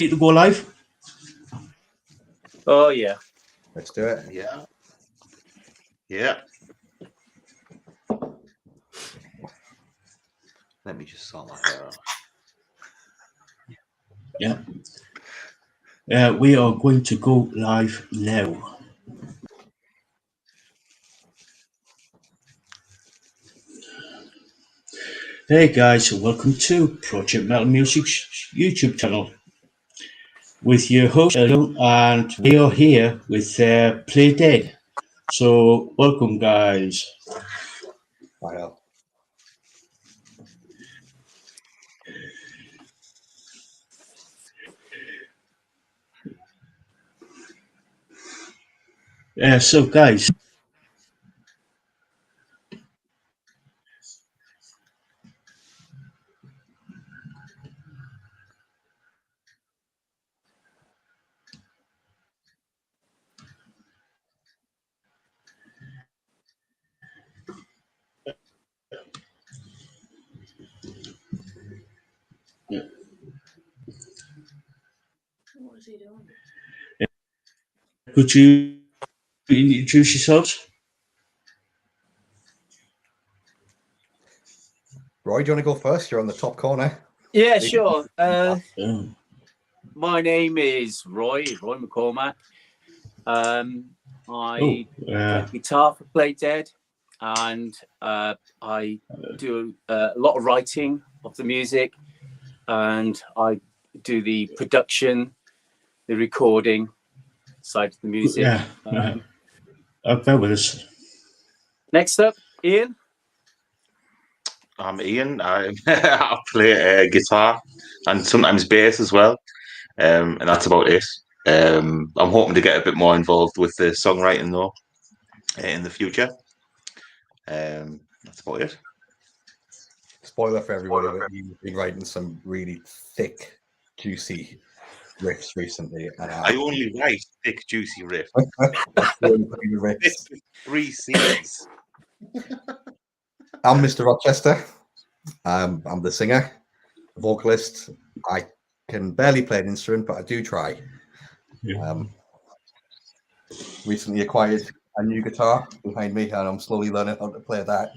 Need to go live? Oh, yeah. Let's do it. Yeah. Yeah. Let me just sort my hair out. Yeah. We are going to go live now. Hey guys, welcome to Project Metal Music's YouTube channel with your host Errol, and we are here with Play Dead. So welcome guys. Wow. So guys, What is he doing? could you introduce yourselves? Roy, do you want to go first? You're on the top corner. Yeah, sure. Um, My name is Roy McCormack. I play guitar for Play Dead, and I do a lot of writing of the music, and I do the production, the recording side of the music. bear with us. Next up, Ian. I'm Ian. I play guitar and sometimes bass as well, and that's about it. I'm hoping to get a bit more involved with the songwriting though in the future. That's about it. Spoiler for everybody that you've been writing some really thick, juicy riffs recently. And I only write thick, juicy riffs. riffs. 3 C's. I'm Mr. Rochester. I'm the singer, vocalist. I can barely play an instrument, but I do try. Recently acquired a new guitar behind me, and I'm slowly learning how to play that.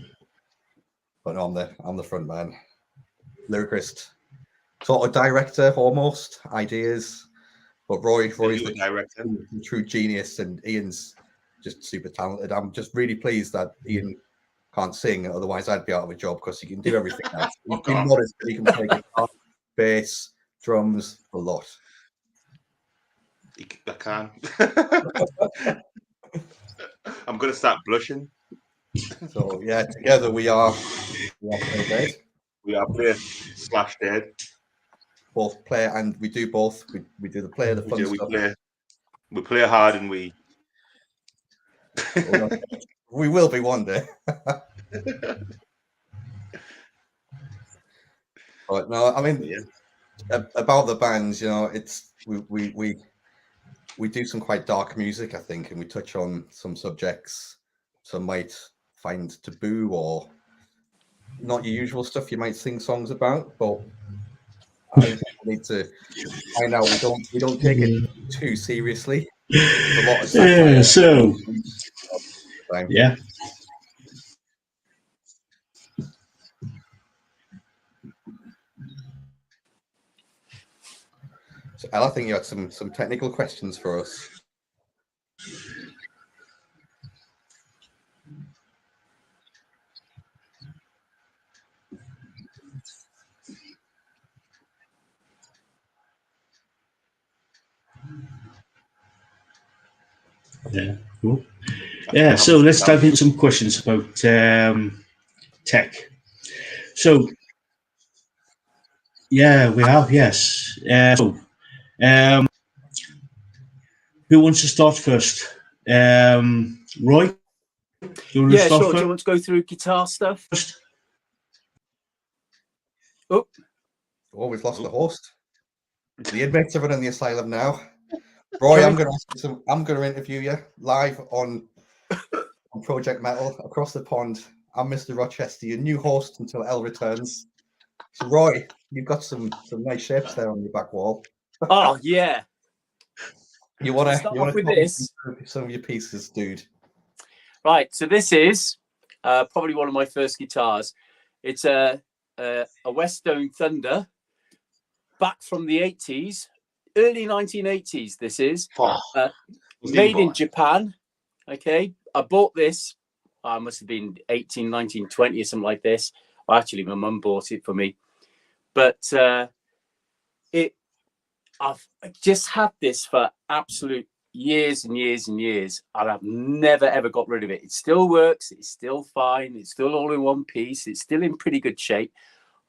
But no, I'm the front man, lyricist, sort of director, almost ideas. But Roy's the director, true genius, and Ian's just super talented. I'm just really pleased that Ian can't sing, otherwise I'd be out of a job because he can do everything else. He can play guitar, bass, drums, a lot. I can. I'm gonna start blushing. So yeah, together we are Play Dead. We are Play/Dead. Both play, and we do both. We do the play, the fun stuff. We play hard, and we. We will be one day. But no, I mean, about the bands, it's we do some quite dark music, I think, and we touch on some subjects some might find taboo or not your usual stuff you might sing songs about. But I think we need to find out we don't take it too seriously. There's a lot of satire. Yeah. So, Al, I think you had some technical questions for us. Yeah, cool. Yeah, so let's dive into some questions about tech. So, yeah, we have, yes. Who wants to start first? Roy? Yeah, sure. Do you want to go through guitar stuff? Oh, we've lost the host. The inmates are in the asylum now. Roy, I'm going to interview you live on Project Metal across the pond. I'm Mr. Rochester, your new host until El returns. So, Roy, you've got some nice shapes there on your back wall. Oh yeah. You want Start to off with this. some of your pieces, dude. Right. So this is probably one of my first guitars. It's a Westone Thunder, back from the 80s, early 1980s. This is made in Japan. Okay, I bought this. I must have been 18, 19, 20 or something like this. Well, actually, my mum bought it for me. But I've just had this for absolute years and years and years, and I've never ever got rid of it. It still works. It's still fine. It's still all in one piece. It's still in pretty good shape.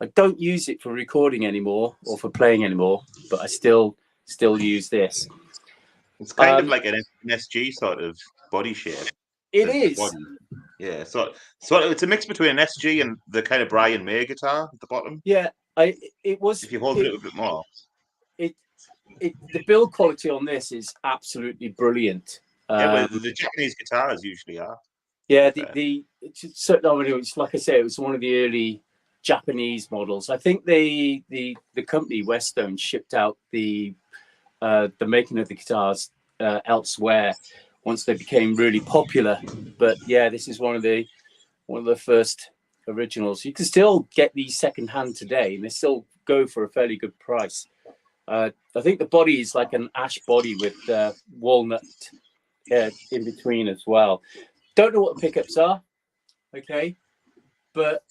I don't use it for recording anymore or for playing anymore, but I still use this. It's kind of like an SG sort of body shape. It is. Body. Yeah, so it's a mix between an SG and the kind of Brian May guitar at the bottom. Yeah, it was. If you hold it a bit more, the build quality on this is absolutely brilliant. Yeah, well, the Japanese guitars usually are. Yeah, it's like I say, it was one of the early Japanese models. I think the company Westone shipped out the making of the guitars elsewhere once they became really popular. But yeah, this is one of the first originals. You can still get these secondhand today, and they still go for a fairly good price. I think the body is like an ash body with walnut in between as well. Don't know what the pickups are, okay, but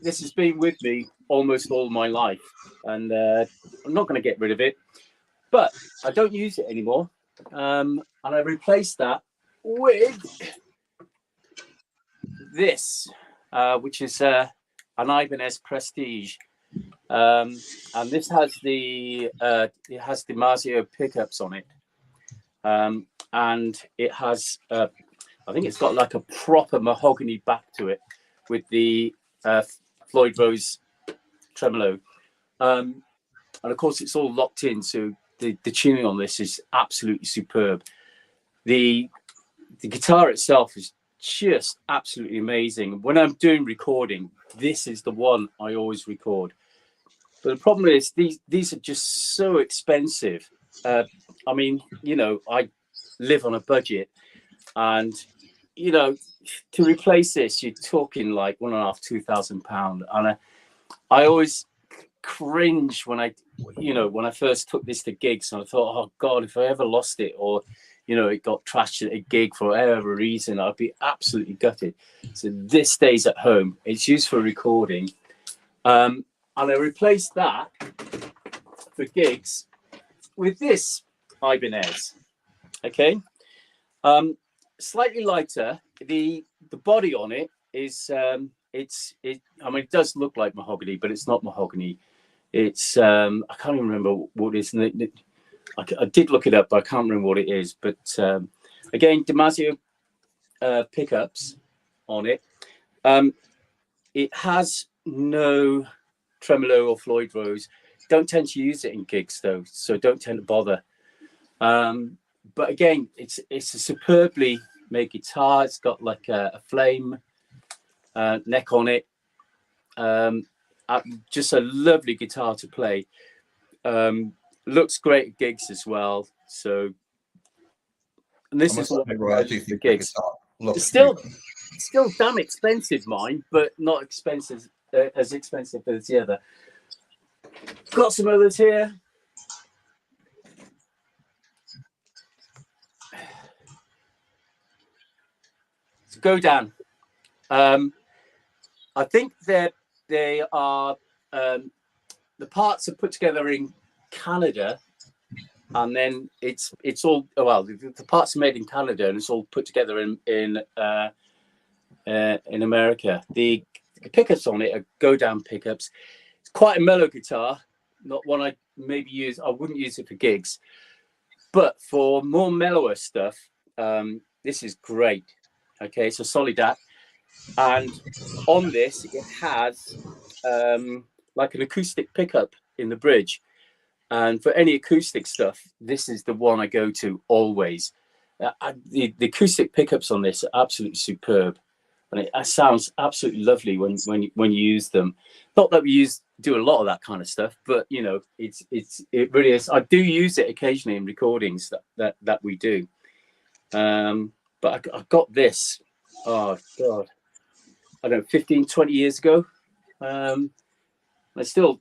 this has been with me almost all my life, and I'm not going to get rid of it, but I don't use it anymore, and I replaced that with this, which is an Ibanez Prestige. And this has the Mazio pickups on it, and it has I think it's got like a proper mahogany back to it with the Floyd Rose tremolo, and of course it's all locked in, so the tuning on this is absolutely superb. The guitar itself is just absolutely amazing. When I'm doing recording, this is the one I always record. But the problem is these are just so expensive. I mean, I live on a budget, and to replace this, you're talking like £1,500–2,000, and I always cringe when I first took this to gigs, and I thought, oh God, if I ever lost it, or it got trashed at a gig for whatever reason, I'd be absolutely gutted. So this stays at home. It's used for recording. And I replaced that for gigs with this Ibanez. Okay, slightly lighter. The body on it is it does look like mahogany, but it's not mahogany. It's I can't even remember what it is. I did look it up, but I can't remember what it is. But again, DiMarzio pickups on it. It has no tremolo or Floyd Rose. Don't tend to use it in gigs though, so don't tend to bother. But again, it's a superbly made guitar. It's got like a flame neck on it. Just a lovely guitar to play. Looks great at gigs as well. So, and this is what I do for gigs. It's still damn expensive, mine, but not expensive. As expensive as the other. Got some others here. So go down. I think that they are the parts are put together in Canada, and then it's all the parts are made in Canada, and it's all put together in America. The pickups on it are go down pickups. It's quite a mellow guitar, not one I maybe use. I wouldn't use it for gigs, but for more mellower stuff, this is great. Okay, so Solidat, and on this it has like an acoustic pickup in the bridge, and for any acoustic stuff, this is the one I go to always. The acoustic pickups on this are absolutely superb. And it sounds absolutely lovely when you use them. Not that we use do a lot of that kind of stuff, but you know, it really is. I do use it occasionally in recordings that we do. But I got this, oh God, I don't know, 15, 20 years ago. I still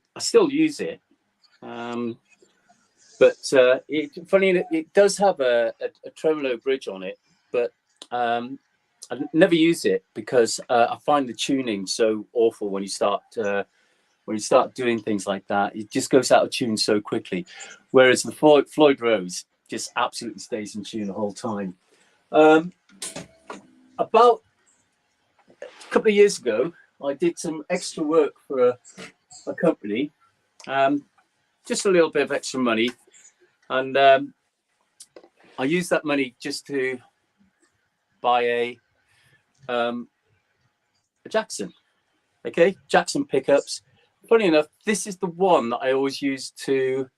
use it. But funny enough, it does have a tremolo bridge on it, but I never use it because I find the tuning so awful when you start doing things like that. It just goes out of tune so quickly, whereas the Floyd Rose just absolutely stays in tune the whole time. About a couple of years ago, I did some extra work for a company, just a little bit of extra money, and I used that money just to buy a Jackson. Okay, Jackson pickups. Funny enough, this is the one that I always use to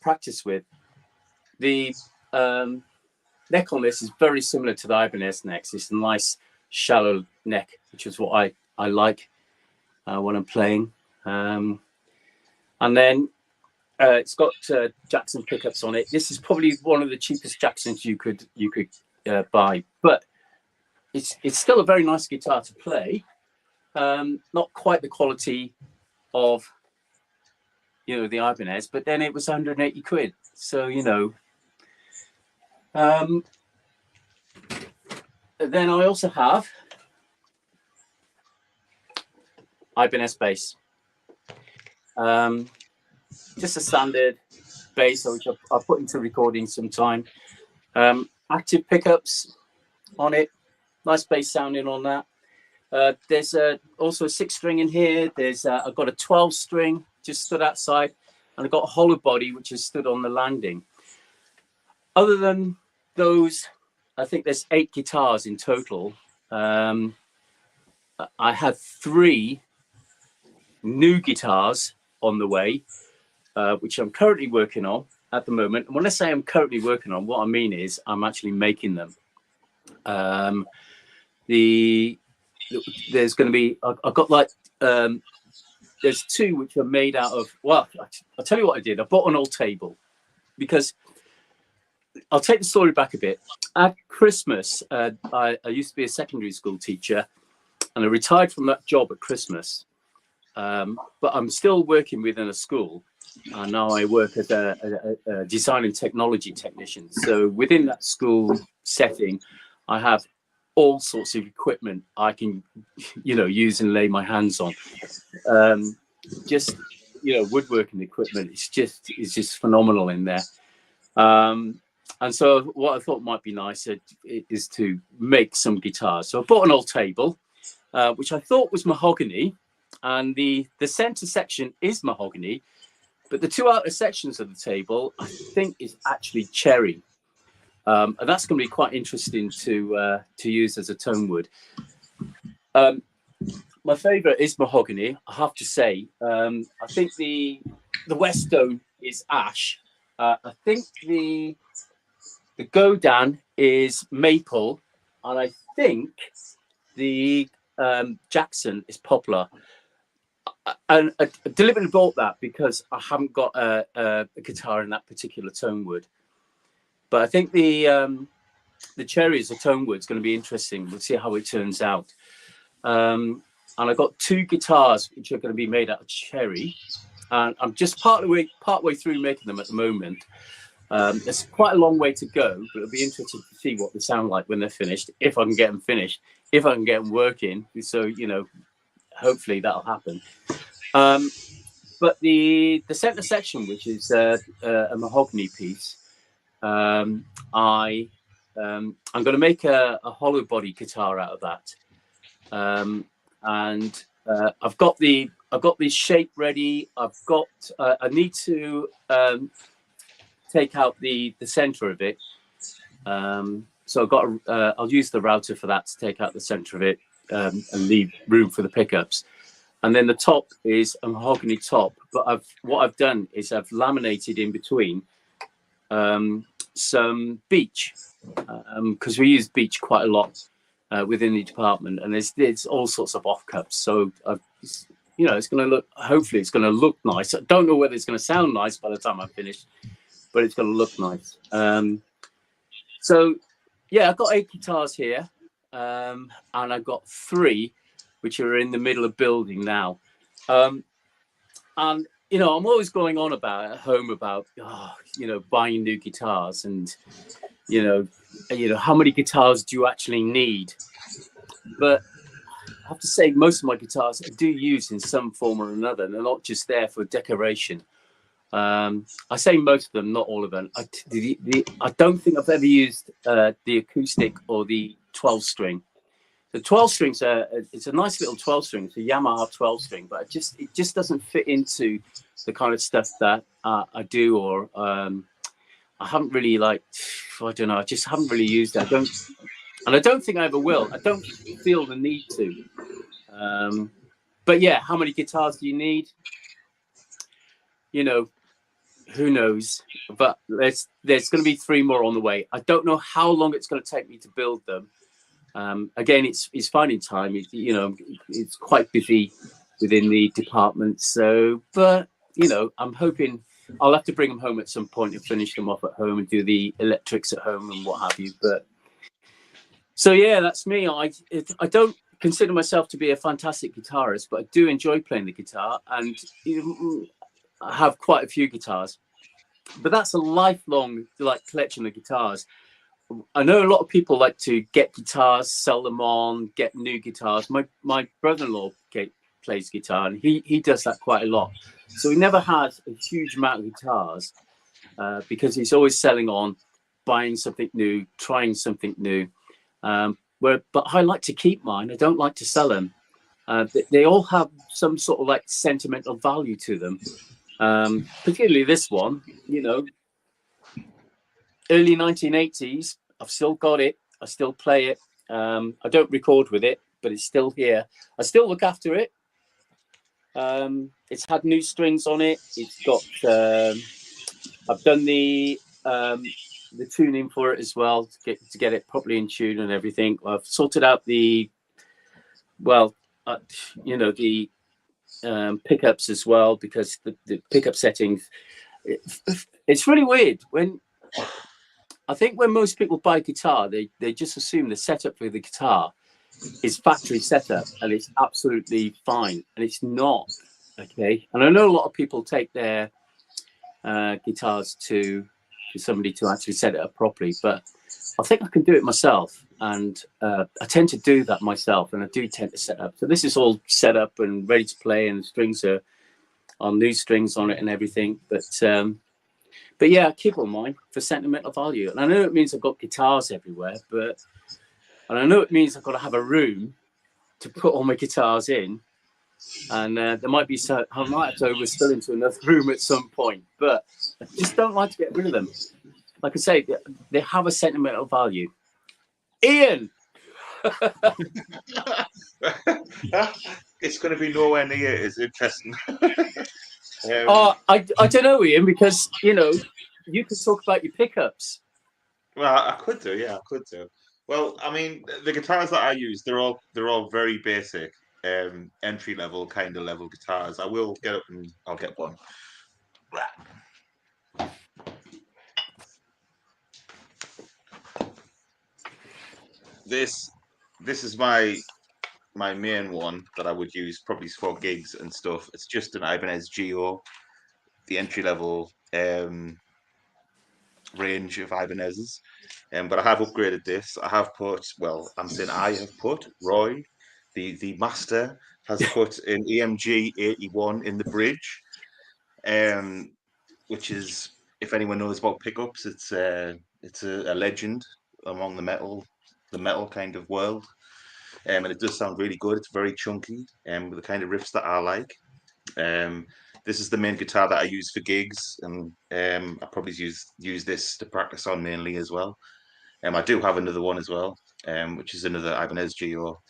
practice with. The neck on this is very similar to the Ibanez necks. It's a nice shallow neck, which is what I like when I'm playing. And then it's got Jackson pickups on it. This is probably one of the cheapest Jacksons you could buy, but it's still a very nice guitar to play. Not quite the quality of, you know, the Ibanez, but then it was 180 quid. So, you know, then I also have Ibanez bass. Just a standard bass, which I'll put into recording sometime. Active pickups on it, nice bass sounding on that. There's also a 6-string in here. There's I've got a 12-string just stood outside, and I've got a hollow body which is stood on the landing. Other than those, I think there's 8 guitars in total. I have 3 new guitars on the way, which I'm currently working on at the moment. And when I say I'm currently working on, what I mean is I'm actually making them. There's going to be, I've got like, there's 2 which are made out of, well, I'll tell you what I did. I bought an old table because I'll take the story back a bit. At Christmas, I used to be a secondary school teacher, and I retired from that job at Christmas. But I'm still working within a school, and now I work as a design and technology technician. So within that school setting, I have all sorts of equipment I can, you know, use and lay my hands on. Just, you know, woodworking equipment. It's just phenomenal in there. And so what I thought might be nice is to make some guitars. So I bought an old table, which I thought was mahogany, and the center section is mahogany, but the 2 outer sections of the table I think is actually cherry. And that's going to be quite interesting to use as a tone wood. My favorite is mahogany, I have to say. I think the Westone is ash. I think the Godin is maple, and I think the Jackson is poplar. And I deliberately bought that because I haven't got a guitar in that particular tone wood. But I think the cherry as a tone wood is going to be interesting. We'll see how it turns out. And I've got 2 guitars which are going to be made out of cherry, and I'm just partway through making them at the moment. There's quite a long way to go, but it'll be interesting to see what they sound like when they're finished, if I can get them finished, if I can get them working. So, you know, hopefully that'll happen. But the center section, which is a mahogany piece, I'm going to make a hollow body guitar out of that. And I've got the shape ready. I need to take out the center of it. So I've got I'll use the router for that to take out the center of it and leave room for the pickups. And then the top is a mahogany top, but what I've done is I've laminated in between some beech, because we use beech quite a lot within the department, and there's all sorts of offcuts. So I've you know, it's going to look. Hopefully, it's going to look nice. I don't know whether it's going to sound nice by the time I'm finished, but it's going to look nice. So, yeah, I've got 8 guitars here, and I've got 3 which are in the middle of building now. And you know, I'm always going on about at home about you know, buying new guitars, and you know, how many guitars do you actually need? But I have to say, most of my guitars I do use in some form or another. They're not just there for decoration. I say most of them, not all of them. I don't think I've ever used the acoustic or the 12-string. The 12 strings it's a nice little 12 string. It's a Yamaha 12 string, but it just doesn't fit into the kind of stuff that I do, or I haven't really I don't know. I just haven't really used it. I don't think I ever will. I don't feel the need to. But yeah, how many guitars do you need? You know, who knows? But there's going to be 3 more on the way. I don't know how long it's going to take me to build them. Again, it's finding time. You know, it's quite busy within the department. So, but you know, I'm hoping I'll have to bring them home at some point and finish them off at home and do the electrics at home and what have you. But so yeah, that's me. I don't consider myself to be a fantastic guitarist, but I do enjoy playing the guitar, and I have quite a few guitars. But that's a lifelong collection of guitars. I know a lot of people like to get guitars, sell them on, get new guitars. My brother-in-law plays guitar, and he does that quite a lot. So he never has a huge amount of guitars because he's always selling on, buying something new, trying something new. But I like to keep mine. I don't like to sell them. They all have some sort of sentimental value to them. Particularly this one, you know, early 1980s. I've still got it. I still play it. I don't record with it, but it's still here. I still look after it. It's had new strings on it. It's got. I've done the tuning for it as well to get it properly in tune and everything. I've sorted out the pickups as well, because the pickup settings. It's really weird when most people buy a guitar, they just assume the setup for the guitar is factory setup and it's absolutely fine, and it's not. Okay, and I know a lot of people take their guitars to somebody to actually set it up properly, but I think I can do it myself, and I tend to do that myself, and I do tend to set up. So this is all set up and ready to play, and the strings are new strings on it and everything. But yeah, I keep on mine for sentimental value. And I know it means I've got guitars everywhere, and I know it means I've got to have a room to put all my guitars in. And there might be I might have to overspill into another room at some point, but I just don't like to get rid of them. Like I say, they have a sentimental value. Ian! It's going to be nowhere near as interesting. I don't know, Ian, because you know you could talk about your pickups. Well, I could do, yeah, I could do. Well, I mean, the guitars that I use, they're all very basic, entry level kind of level guitars. I will get up and I'll get one. This is my main one that I would use probably for gigs and stuff. It's just an Ibanez Geo, the entry level range of Ibanez's. But I have upgraded this. I have put, Roy, the master, has put an EMG 81 in the bridge, which is, if anyone knows about pickups, it's a legend among the metal kind of world. And it does sound really good. It's very chunky, with the kind of riffs that I like. This is the main guitar that I use for gigs, and I probably use this to practice on mainly as well. I do have another one as well, which is another Ibanez Geo.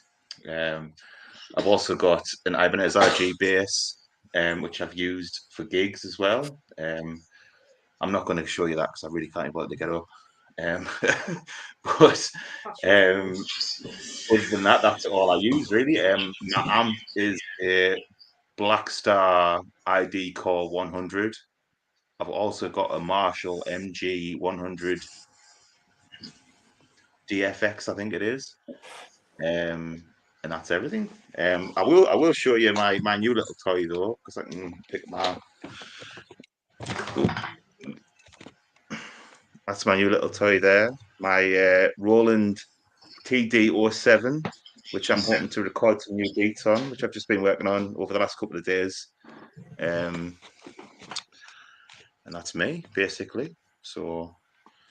I've also got an Ibanez RG bass, which I've used for gigs as well. I'm not going to show you that because I really can't bother to get up. But other than that, that's all I use really. My amp is a Blackstar ID Core 100. I've also got a Marshall MG 100 DFX, I think it is. And that's everything. I will show you my new little toy though, because I can pick my. That's my new little toy there. My Roland TD07, which I'm hoping to record some new beats on, which I've just been working on over the last couple of days. And that's me, basically. So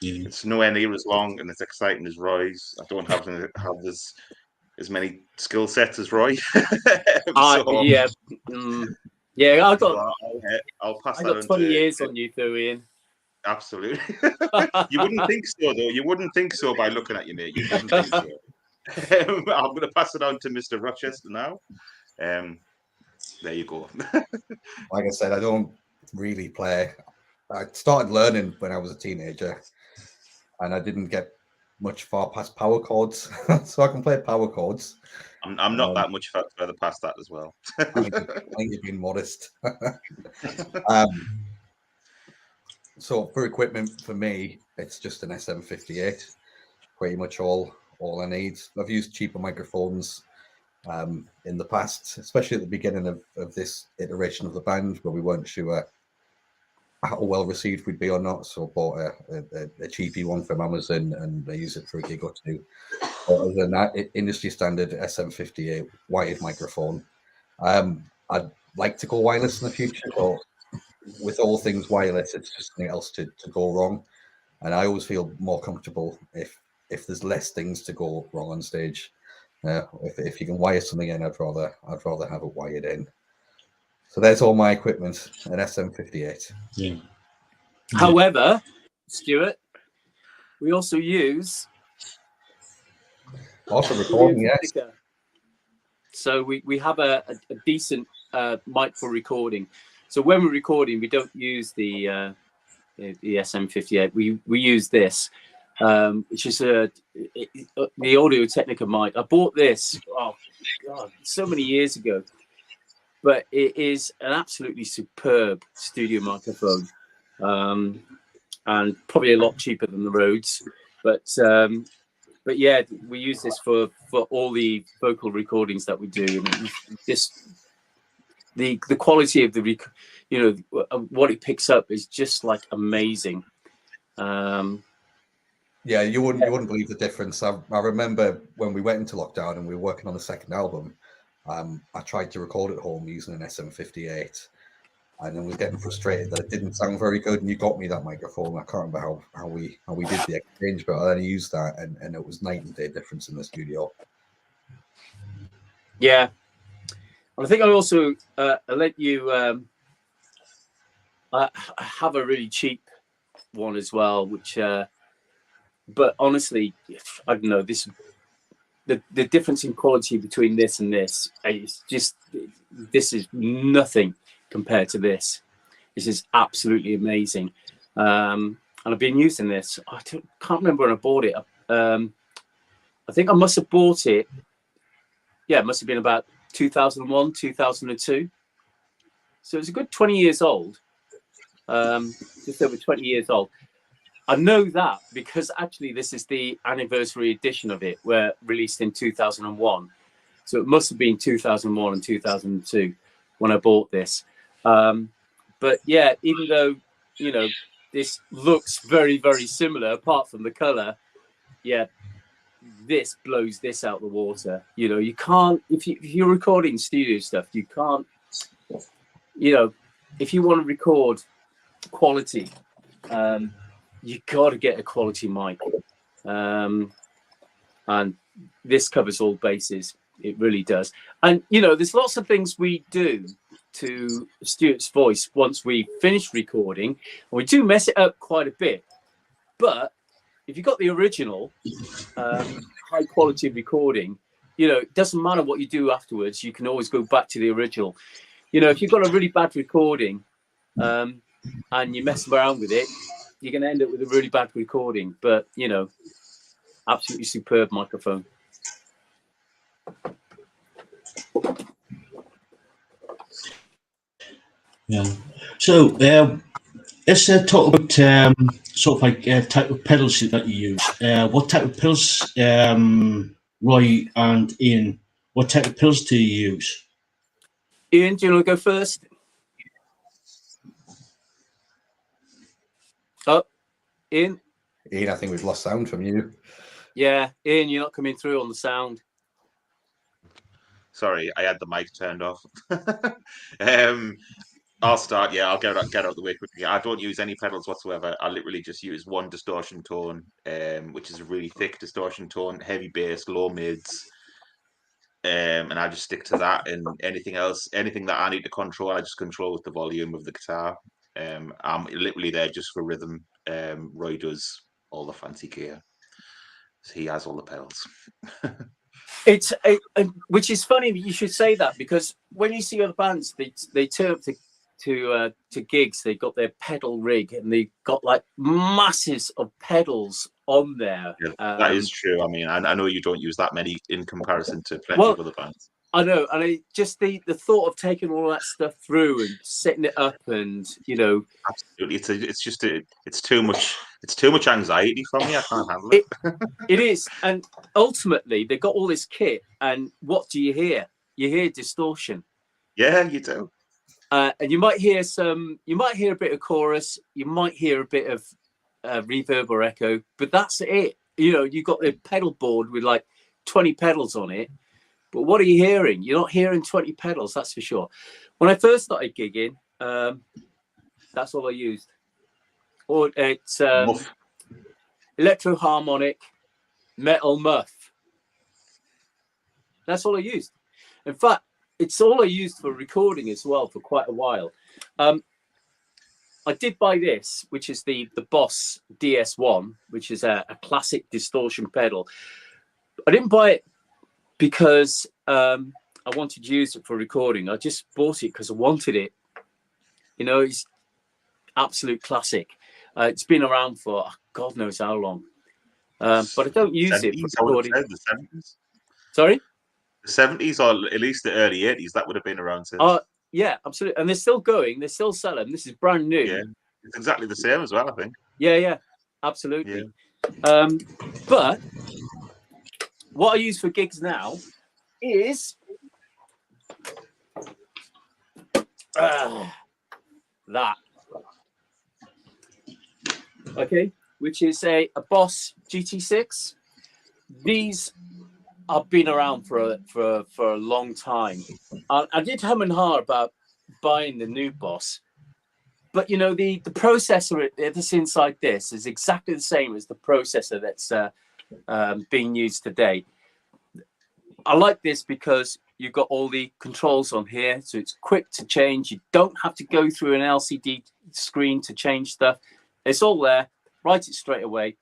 it's nowhere near as long and as exciting as Roy's. I don't have as many skill sets as Roy. Yeah. Yeah, I'll pass I that got on 20 to, years on you, though, Ian. Absolutely. You wouldn't think so, though. You wouldn't think so by looking at you, mate. You wouldn't think so. I'm going to pass it on to Mr. Rochester now. There you go. Like I said, I don't really play. I started learning when I was a teenager, and I didn't get much far past power chords, so I can play power chords. I'm not that much further past that as well. I think you're being modest. So for equipment, for me, it's just an SM58. Pretty much all I need. I've used cheaper microphones in the past, especially at the beginning of this iteration of the band, where we weren't sure how well received we'd be or not. So I bought a cheapy one from Amazon, and I use it for a gig or two. But other than that, industry standard SM58 wired microphone. I'd like to go wireless in the future, but with all things wireless, it's just something else to go wrong. And I always feel more comfortable if there's less things to go wrong on stage. If you can wire something in, I'd rather have it wired in. So there's all my equipment, an SM58. Yeah. However, Stuart, we also use recording, yes. So we have a decent mic for recording. So when we're recording, we don't use the SM58. We use this, which is the Audio Technica mic. I bought this, oh God, so many years ago, but it is an absolutely superb studio microphone, and probably a lot cheaper than the Rhodes. But yeah, we use this for all the vocal recordings that we do, and the quality of the what it picks up is just like amazing. Yeah, you wouldn't believe the difference. I remember when we went into lockdown and we were working on the second album. I tried to record at home using an SM58, and then was getting frustrated that it didn't sound very good. And you got me that microphone. I can't remember how we did the exchange, but I then used that, and it was night and day difference in the studio. Yeah, I think I also let you. I have a really cheap one as well, which. But honestly, I don't know this. The difference in quality between this and this is just. This is nothing compared to this. This is absolutely amazing, and I've been using this. I can't remember when I bought it. I think I must have bought it. Yeah, it must have been about 2001, 2002. So it's a good 20 years old. Just over 20 years old. I know that because actually this is the anniversary edition of it, where released in 2001. So it must have been 2001 and 2002 when I bought this. But yeah, even though, this looks very, very similar, apart from the color, yeah, this blows this out the water. You can't, if you're recording studio stuff, you can't, if you want to record quality, you got to get a quality mic, and this covers all bases. It really does. And there's lots of things we do to Stuart's voice once we finish recording, and we do mess it up quite a bit. But if you've got the original high quality recording, it doesn't matter what you do afterwards. You can always go back to the original. If you've got a really bad recording and you mess around with it, you're going to end up with a really bad recording. But absolutely superb microphone. Yeah. So, let's talk about sort of like type of pedals that you use. What type of pedals, Roy and Ian? What type of pedals do you use? Ian, do you want to go first? Oh, Ian. Ian, I think we've lost sound from you. Yeah, Ian, you're not coming through on the sound. Sorry, I had the mic turned off. I'll start. Yeah, I'll get out the way quickly. I don't use any pedals whatsoever. I literally just use one distortion tone, which is a really thick distortion tone, heavy bass, low mids, and I just stick to that. And anything else, anything that I need to control, I just control with the volume of the guitar. I'm literally there just for rhythm. Roy does all the fancy gear. So he has all the pedals. It's which is funny you should say that, because when you see other bands, they turn up to gigs, they got their pedal rig and they got like masses of pedals on there. Yeah, that is true. I mean, I know you don't use that many in comparison to plenty of other bands. I know, and just the thought of taking all that stuff through and setting it up, and absolutely, it's too much anxiety from me. I can't handle it. It is, and ultimately they got all this kit, and what do you hear? You hear distortion. Yeah, you do. And you might hear a bit of chorus, you might hear a bit of reverb or echo, but that's it. You've got the pedal board with like 20 pedals on it. But what are you hearing? You're not hearing 20 pedals, that's for sure. When I first started gigging, that's all I used. Or it's electro harmonic, metal muff. That's all I used. In fact, it's all I used for recording as well for quite a while. I did buy this, which is the Boss DS1, which is a classic distortion pedal. I didn't buy it because I wanted to use it for recording. I just bought it because I wanted it. It's absolute classic. It's been around for God knows how long, but I don't use it for recording. The 70s. Sorry, the 70s, or at least the early 80s. That would have been around since. Yeah, absolutely, and they're still going. They're still selling. This is brand new. Yeah, it's exactly the same as well, I think. Yeah, absolutely. Yeah. But what I use for gigs now is that. Okay, which is a Boss GT6. These have been around for a long time. I did hum and haw about buying the new Boss, but the processor that's inside this is exactly the same as the processor that's being used today. I like this because you've got all the controls on here, so it's quick to change. You don't have to go through an LCD screen to change stuff. It's all there. Write it straight away.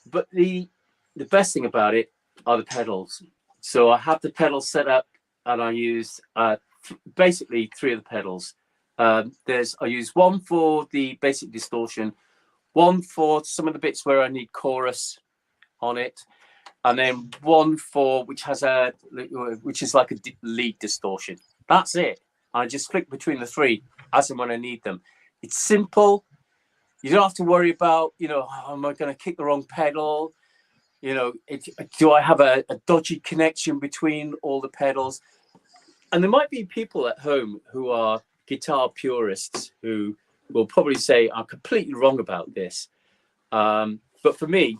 But the best thing about it are the pedals. So I have the pedals set up, and I use basically 3 of the pedals. I use one for the basic distortion, one for some of the bits where I need chorus on it, and then one for which is like a lead distortion. That's it. I just flick between the 3 as and when I need them. It's simple. You don't have to worry about, am I going to kick the wrong pedal? Do I have a dodgy connection between all the pedals? And there might be people at home who are guitar purists who will probably say I'm completely wrong about this. But for me,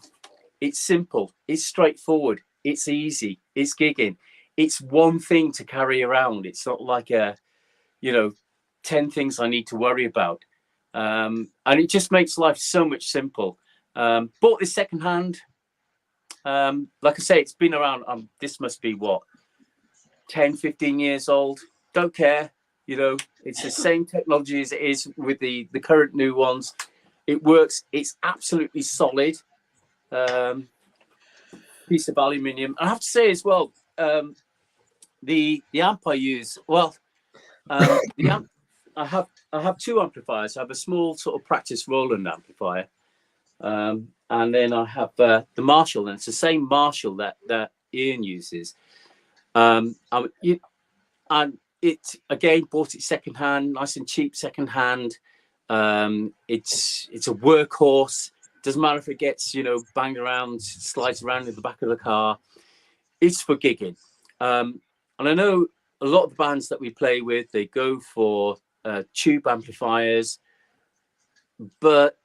it's simple. It's straightforward. It's easy. It's gigging. It's one thing to carry around. It's not like 10 things I need to worry about. And it just makes life so much simple. Bought this secondhand. Like I say, it's been around. This must be 10, 15 years old. Don't care. It's the same technology as it is with the current new ones. It works. It's absolutely solid. Piece of aluminium. I have to say as well, the amp I use. Well, the amp. I have 2 amplifiers. I have a small sort of practice Roland amplifier, and then I have the Marshall, and it's the same Marshall that Ian uses. And it again, bought it secondhand, nice and cheap secondhand. It's a workhorse. Doesn't matter if it gets, you know, banged around, slides around in the back of the car. It's for gigging. And I know a lot of the bands that we play with, they go for tube amplifiers, but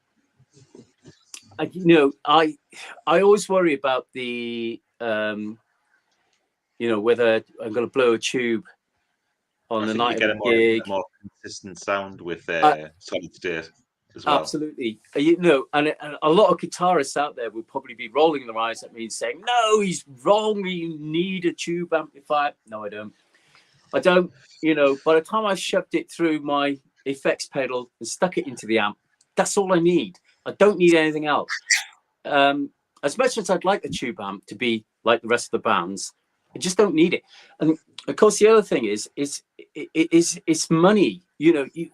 I always worry about the whether I'm going to blow a tube on the night of the gig. A more consistent sound with solid state as well. Absolutely. And a lot of guitarists out there would probably be rolling their eyes at me and saying, "No, he's wrong. You need a tube amplifier." No, I don't. By the time I shoved it through my effects pedal and stuck it into the amp, that's all I need. I don't need anything else. As much as I'd like the tube amp to be like the rest of the bands, I just don't need it. And of course, the other thing is it's money.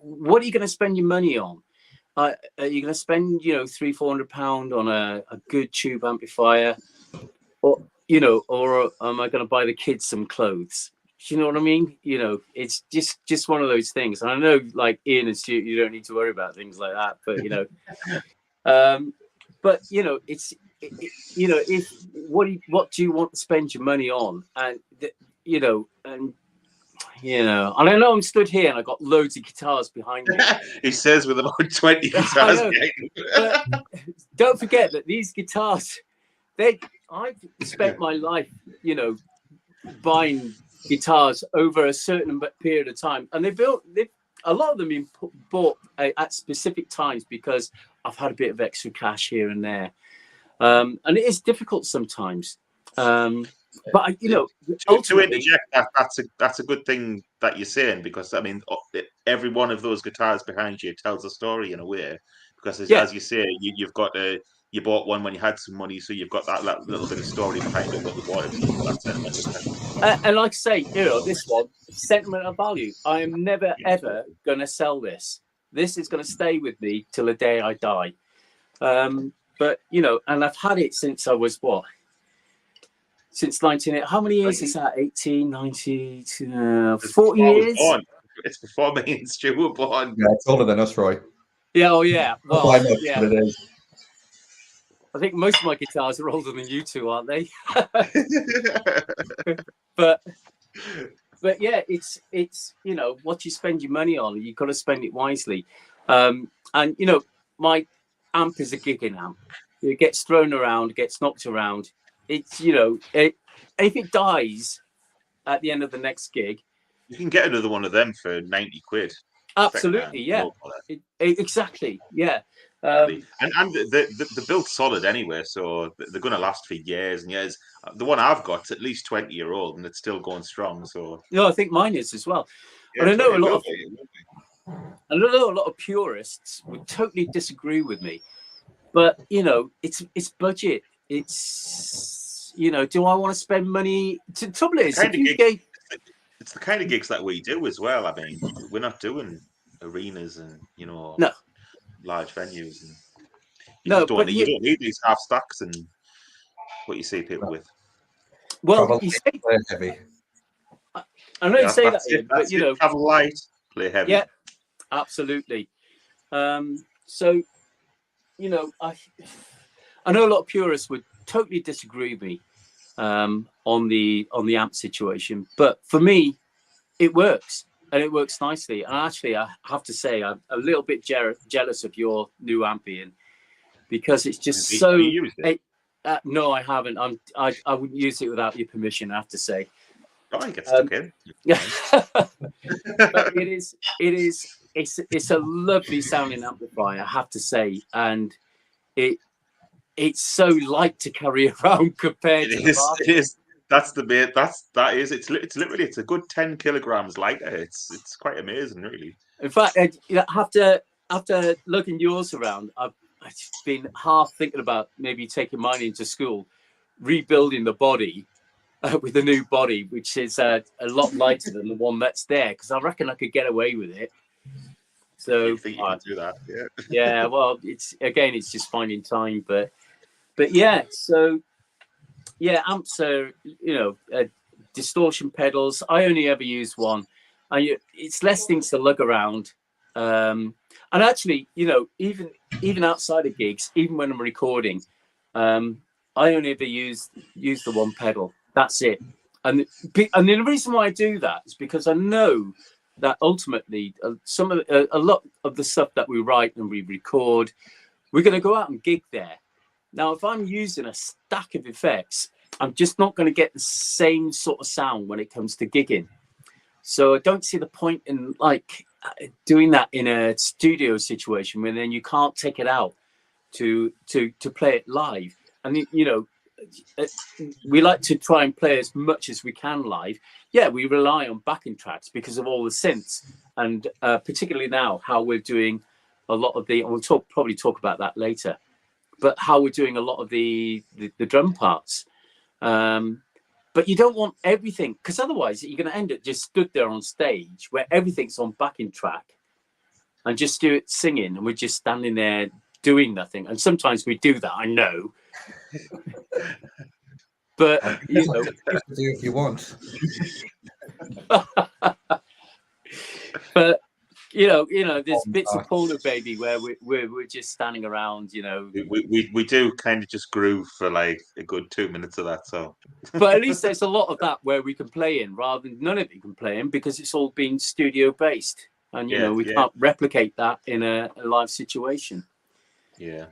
What are you going to spend your money on? Are you going to spend £300-400 on a good tube amplifier, or am I going to buy the kids some clothes? Do you know what I mean? It's just one of those things. And I know, like Ian and Stuart, you don't need to worry about things like that. But what do you want to spend your money on? And I don't know. I'm stood here and I got loads of guitars behind me. He says with about 20 guitars. But don't forget that these guitars, I've spent my life, buying guitars over a certain period of time, and a lot of them been bought at specific times because I've had a bit of extra cash here and there, and it is difficult sometimes. But to interject, that's a good thing that you're saying, because I mean every one of those guitars behind you tells a story in a way, because as you say, you've got you bought one when you had some money, so you've got that little bit of story behind it, what you wanted. And like I say, this one, sentimental value. I am never ever going to sell this. This is going to stay with me till the day I die. But and I've had it since I was since 19. How many years is that? 18, 90, 40 years. It's before me and Stu were born. Yeah, it's older than us, Roy. Yeah. Oh yeah. Well, yeah. It is. I think most of my guitars are older than you two, aren't they? but yeah, it's what you spend your money on. You've got to spend it wisely. And my amp is a gigging amp. It gets thrown around, gets knocked around. It's if it dies at the end of the next gig, you can get another one of them for 90 quid. Absolutely, yeah. Exactly, yeah. And the build's solid anyway, so they're going to last for years and years. The one I've got's at least 20-year-old and it's still going strong. So I think mine is as well. Yeah, and I know a lot of purists would totally disagree with me, but it's budget. It's do I want to spend money? The trouble is, it's the kind of gigs that we do as well. I mean, we're not doing arenas and large venues, and you don't need these half stacks and what you see people with. Well, you say heavy. I know you say that, but travel light, play heavy. Yeah, absolutely. So I know a lot of purists would totally disagree with me on the amp situation, but for me, it works. And it works nicely. And actually, I have to say, I'm a little bit jealous of your new amp, Ian, because it's just so. Have you used it? No, I haven't. I wouldn't use it without your permission, I have to say. Oh, you get stuck in. But it's a lovely sounding amplifier, I have to say, and it's so light to carry around compared to it is. That's the bit. It's literally it's a good 10 kilograms lighter. It's quite amazing, really. In fact, after looking yours around, I've been half thinking about maybe taking mine into school, rebuilding the body with a new body, which is a lot lighter than the one that's there, because I reckon I could get away with it. So you think you can do that? Yeah. Yeah. Well, it's just finding time, but yeah. So. Yeah, amps are, distortion pedals. I only ever use one. and it's less things to lug around. And actually, you know, even outside of gigs, even when I'm recording, I only ever use the one pedal. That's it. And the reason why I do that is because I know that ultimately a lot of the stuff that we write and we record, we're going to go out and gig there. Now, if I'm using a stack of effects, I'm just not going to get the same sort of sound when it comes to gigging. So I don't see the point in like doing that in a studio situation where then you can't take it out to play it live. And you know, we like to try and play as much as we can live. Yeah, we rely on backing tracks because of all the synths, and particularly now how we're doing a lot of the. And we'll probably talk about that later. But how we're doing a lot of the drum parts. But you don't want everything, because otherwise you're going to end up just stood there on stage where everything's on backing track and just Stuart singing, and we're just standing there doing nothing. And sometimes we do that, I know. But you know, do if you want. But you know, there's bits of Porno Baby where we're just standing around, you know. We do kind of just groove for like a good 2 minutes of that, so. But at least there's a lot of that where we can play in, rather than none of it can play in, because it's all been studio based, and you know we can't replicate that in a live situation. Yeah.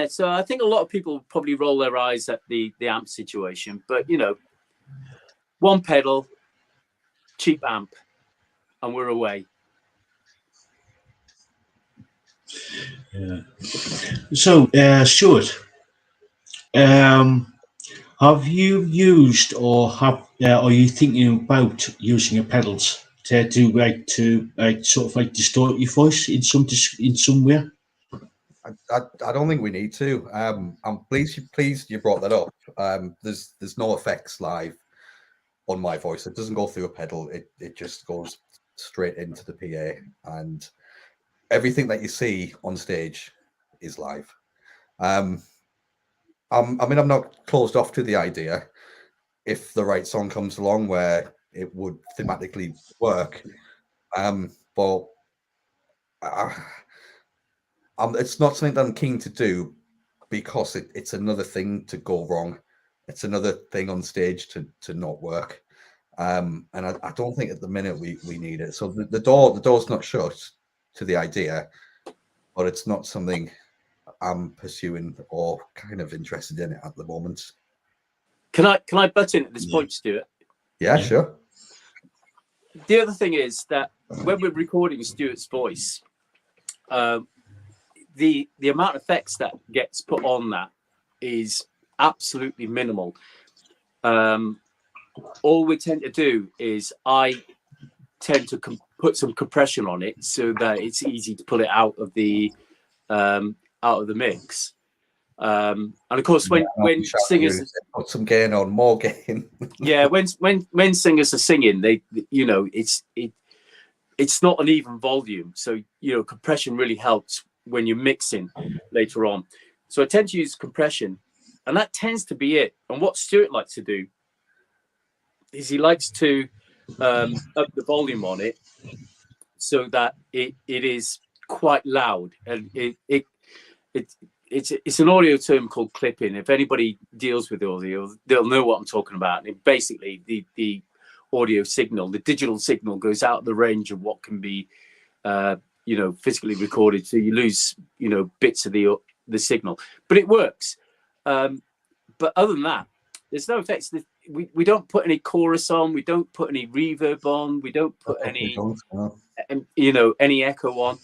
So I think a lot of people probably roll their eyes at the amp situation, but you know, one pedal, cheap amp, and we're away. Yeah. So, Stuart, have you used or are you thinking about using your pedals to sort of like distort your voice in some way? I don't think we need to. I'm pleased you brought that up. There's no effects live on my voice. It doesn't go through a pedal. It just goes straight into the PA, and everything that you see on stage is live. I mean, I'm not closed off to the idea if the right song comes along where it would thematically work. But it's not something that I'm keen to do because it's another thing to go wrong. It's another thing on stage to not work. And I don't think at the minute we need it. So the door's not shut to the idea, but it's not something I'm pursuing or kind of interested in it at the moment. Can I butt in at this point, Stuart? Yeah, sure. The other thing is that when we're recording Stuart's voice, the amount of effects that gets put on that is absolutely minimal. All we tend to do is I tend to put some compression on it so that it's easy to pull it out of the mix. And of course, when singers put some gain on, more gain. Yeah, when singers are singing, they it's not an even volume, so you know compression really helps when you're mixing later on. So I tend to use compression, and that tends to be it. And what Stuart likes to do is he likes to up the volume on it so that it is quite loud, and it's an audio term called clipping. If anybody deals with audio, they'll know what I'm talking about. And basically, the audio signal, the digital signal, goes out of the range of what can be, physically recorded. So you lose, bits of the signal. But it works. But other than that, there's no effects. We don't put any chorus on. We don't put any reverb on. We don't put any echo on.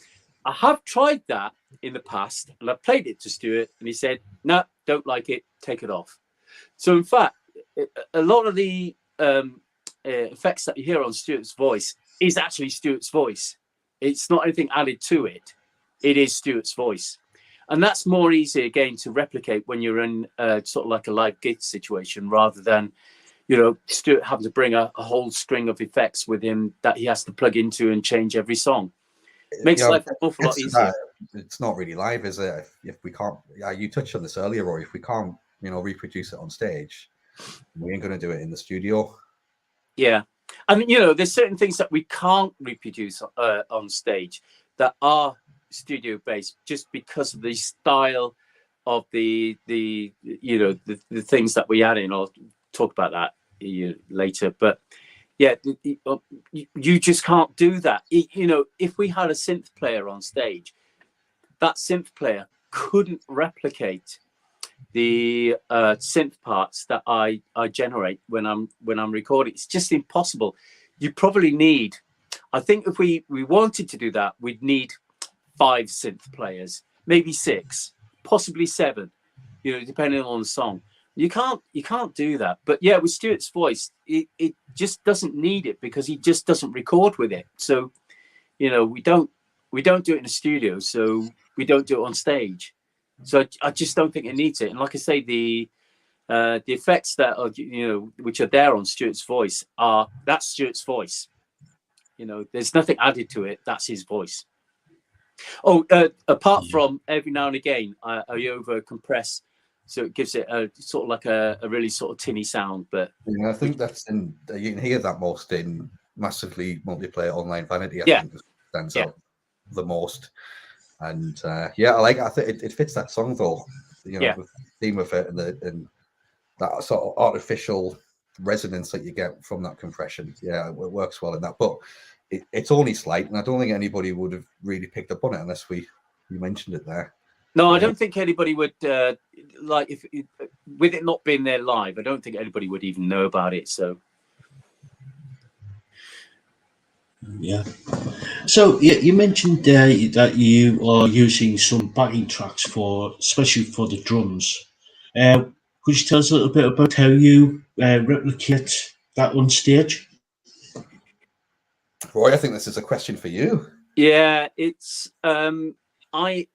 I have tried that in the past, and I played it to Stuart, and he said, "No, don't like it. Take it off." So, in fact, a lot of the effects that you hear on Stuart's voice is actually Stuart's voice. It's not anything added to it. It is Stuart's voice, and that's more easy again to replicate when you're in sort of like a live gig situation, rather than Stuart having to bring a whole string of effects with him that he has to plug into and change every song. Makes life an awful lot easier. It's not really live, is it? If we can't, you touched on this earlier, Roy. If we can't, reproduce it on stage, we ain't going to do it in the studio. Yeah, I mean, you know, there's certain things that we can't reproduce on stage that are studio based just because of the style of the you know the things that we add in. I'll talk about that later, but yeah, you just can't do that. You know, if we had a synth player on stage, that synth player couldn't replicate the synth parts that I generate when I'm recording. It's just impossible. You probably need, I think if we wanted to do that, we'd need 5 synth players, maybe 6, possibly 7, you know, depending on the song. You can't do that. But yeah, with Stuart's voice, it just doesn't need it because he just doesn't record with it. So, you know, we don't do it in a studio, so we don't do it on stage. So I just don't think it needs it. And like I say, the effects that are, you know, which are there on Stuart's voice that's Stuart's voice. You know, there's nothing added to it. That's his voice. Oh, apart from every now and again, I over compress, so it gives it a sort of like a really sort of tinny sound. But yeah, I think that's you can hear that most in massively multiplayer online vanity. I think stands out the most. And yeah, I like. I think it fits that song though. You know, the theme of it and that sort of artificial resonance that you get from that compression. Yeah, it works well in that. But it's only slight, and I don't think anybody would have really picked up on it unless you mentioned it there. No, I don't think anybody would like if with it not being there live. I don't think anybody would even know about it. So yeah. So you mentioned that you are using some backing tracks especially for the drums. Could you tell us a little bit about how you replicate that on stage? Roy, I think this is a question for you. Yeah, it's I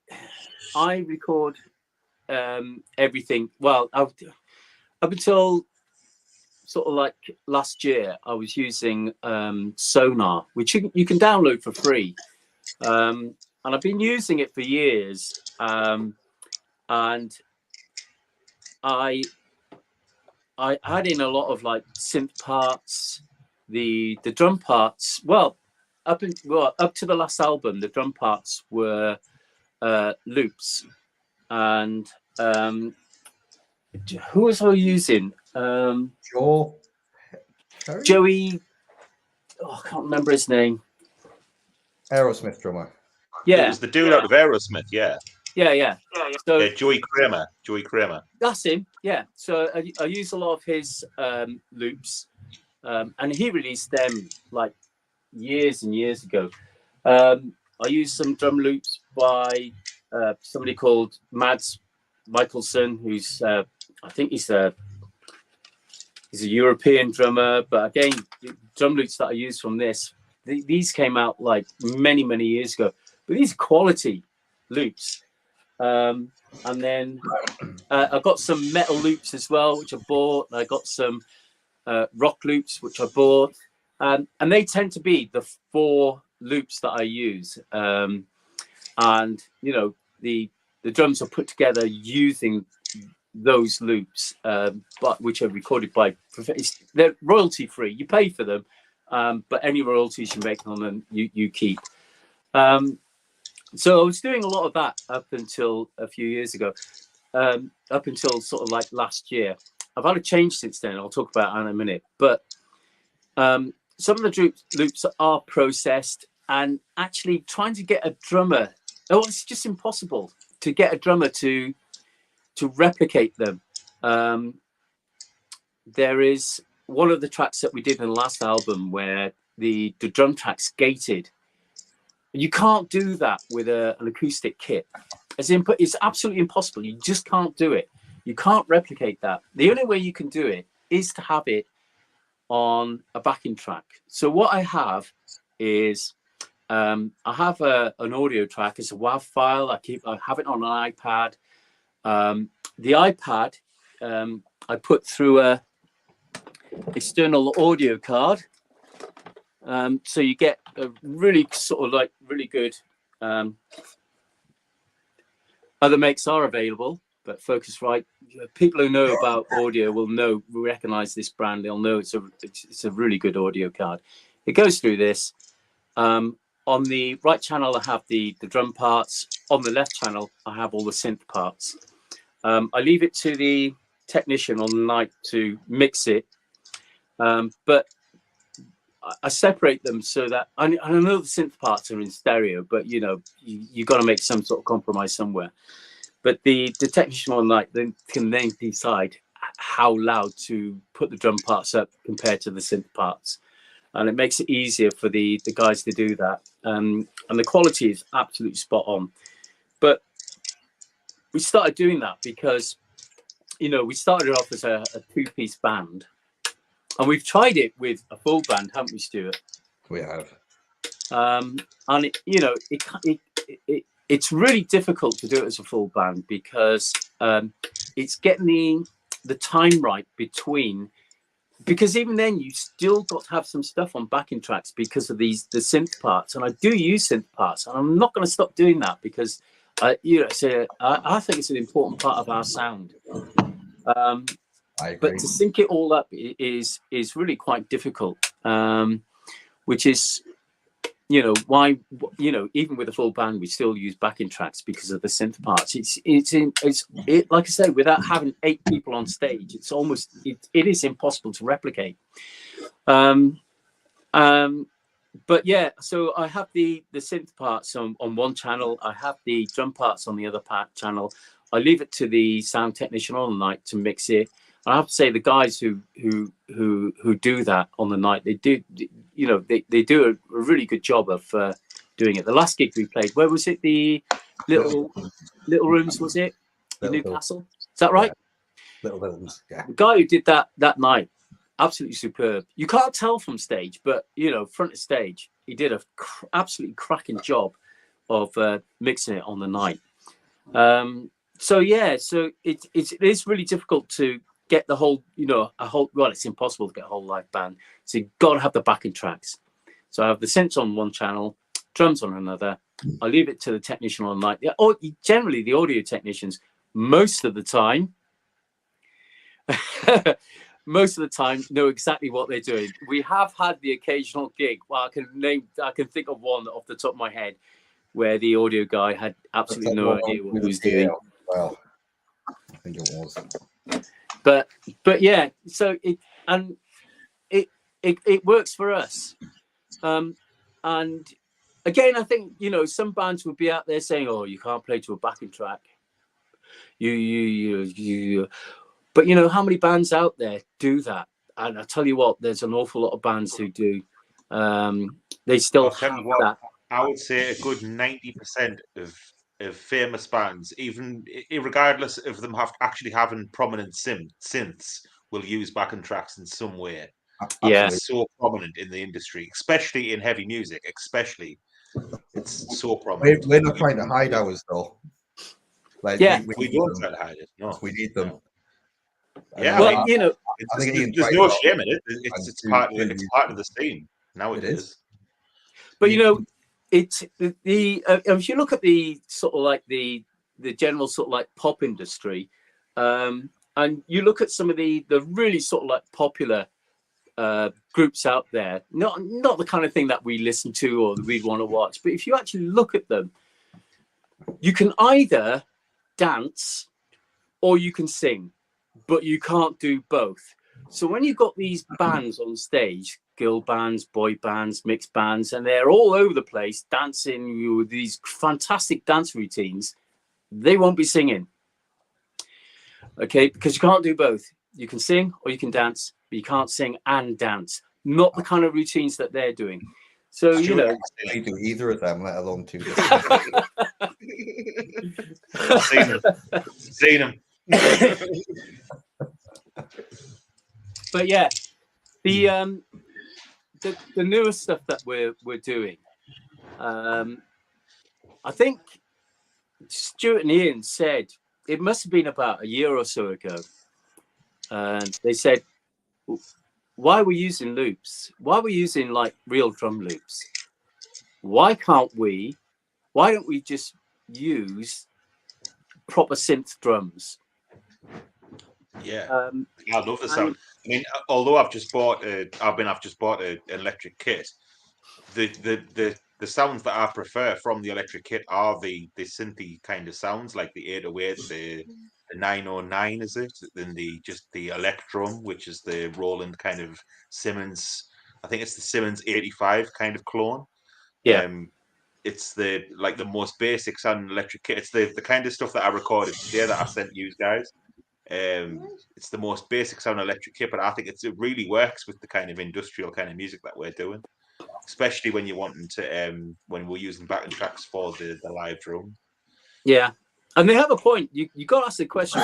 record everything. Well, up until sort of like last year, I was using Sonar, which you can download for free, and I've been using it for years. And I add in a lot of like synth parts, the drum parts. Well, up to the last album, the drum parts were loops, and who was I using? Joey. Oh, I can't remember his name. Aerosmith drummer. Yeah, it was the dude out of Aerosmith. Yeah. So yeah, Joey Kramer. That's him. Yeah. So I use a lot of his loops, and he released them like years and years ago. I used some drum loops by somebody called Mads Michelson, who's I think he's a European drummer. But again, the drum loops that I use from these came out like many years ago. But these are quality loops. And then I got some metal loops as well, which I bought. I got some rock loops, which I bought. And they tend to be the 4 loops that I use. And, you know, the drums are put together using those loops, but which are recorded by, they're royalty free. You pay for them, but any royalties you make on them, you keep. So I was doing a lot of that up until a few years ago, up until sort of like last year. I've had a change since then. I'll talk about it in a minute. But some of the loops are processed, and actually trying to get a drummer, it's just impossible to get a drummer to replicate them. There is one of the tracks that we did in the last album where the drum track's gated. You can't do that with an acoustic kit. It's absolutely impossible. You just can't do it. You can't replicate that. The only way you can do it is to have it on a backing track. So what I have is I have an audio track. It's a WAV file. I have it on an iPad. The iPad I put through a external audio card. So you get a really sort of like really good other makes are available. but Focusrite, people who know about audio will recognize this brand. They'll know it's a really good audio card. It goes through this. On the right channel, I have the drum parts. On the left channel, I have all the synth parts. I leave it to the technician on the night to mix it, but I separate them so that I know the synth parts are in stereo, but you got to make some sort of compromise somewhere. But the technician on the night can then decide how loud to put the drum parts up compared to the synth parts. And it makes it easier for the guys to do that. And the quality is absolutely spot on. But we started doing that because, we started off as a two-piece band. And we've tried it with a full band, haven't we, Stuart? We have. And, it's really difficult to do it as a full band because it's getting the time right between... Because even then, you still got to have some stuff on backing tracks because of the synth parts, and I do use synth parts, and I'm not going to stop doing that because, I think it's an important part of our sound. I agree. But to sync it all up is really quite difficult, which is, why even with a full band we still use backing tracks because of the synth parts. It's like I say, without having 8 people on stage, it is impossible to replicate. But yeah, so I have the synth parts on one channel, I have the drum parts on the other channel. I leave it to the sound technician on the night to mix it. I have to say the guys who do that on the night, they do a really good job of doing it. The last gig we played, where was it? The little rooms, was it? In Newcastle, is that right? Yeah. Little rooms, yeah. The guy who did that night, absolutely superb. You can't tell from stage, but front of stage, he did a absolutely cracking job of mixing it on the night. So it is really difficult to get the whole, it's impossible to get a whole live band. So you've got to have the backing tracks. So I have the synths on one channel, drums on another. I leave it to the technician on the night. Yeah, or generally the audio technicians, most of the time, know exactly what they're doing. We have had the occasional gig. Well, I can think of one off the top of my head where the audio guy had absolutely no idea what he was doing. Well, I think it was. But yeah, so it works for us. And again, I think some bands would be out there saying, "Oh, you can't play to a backing track." But how many bands out there do that? And I tell you what, there's an awful lot of bands who do. They still have that. I would say a good 90% of famous bands, even regardless of them actually having prominent synths, will use backing tracks in some way. Yeah, it's so prominent in the industry, especially in heavy music. Especially, it's so prominent. We're not trying to hide ours though. We don't try to hide it. No, we need them. Yeah, well, there's no shame in it. It's part of the scene now. It is. But it's if you look at the sort of like the general sort of like pop industry, and you look at some of the really sort of like popular groups out there, not the kind of thing that we listen to or that we'd want to watch, but if you actually look at them, you can either dance or you can sing, but you can't do both. So when you've got these bands on stage, girl bands, boy bands, mixed bands, and they're all over the place dancing with these fantastic dance routines, they won't be singing. Okay, because you can't do both. You can sing or you can dance, but you can't sing and dance. Not the kind of routines that they're doing. So, I do either of them, let alone two. Seen them. But yeah, the newer stuff that we're doing, I think Stuart and Ian said it must have been about a year or so ago. And they said, why are we using loops? Why are we using like real drum loops? Why don't we just use proper synth drums. Yeah, I love the sound. I mean, although I've just bought an electric kit, the sounds that I prefer from the electric kit are the synthy kind of sounds, like the 808, the 909, is it? Then the Electrum, which is the Roland kind of Simmons. I think it's the Simmons 85 kind of clone. Yeah. It's the most basic sound electric kit. It's the kind of stuff that I recorded today that I sent you guys. It's the most basic sound electric kit, but I think it really works with the kind of industrial kind of music that we're doing, especially when you're wanting to when we're using backing tracks for the live drum. Yeah, and they have a point. You got to ask the question.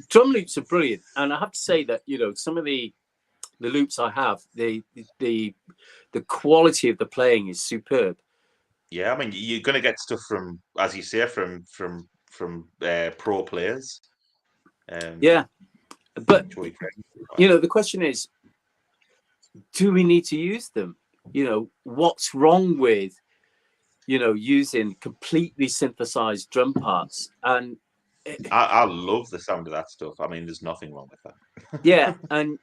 Drum loops are brilliant, and I have to say that some of the loops I have, the quality of the playing is superb. Yeah, I mean, you're going to get stuff from, as you say, from pro players. Yeah, but the question is, do we need to use them? What's wrong with using completely synthesized drum parts? And I love the sound of that stuff. I mean, there's nothing wrong with that. Yeah, and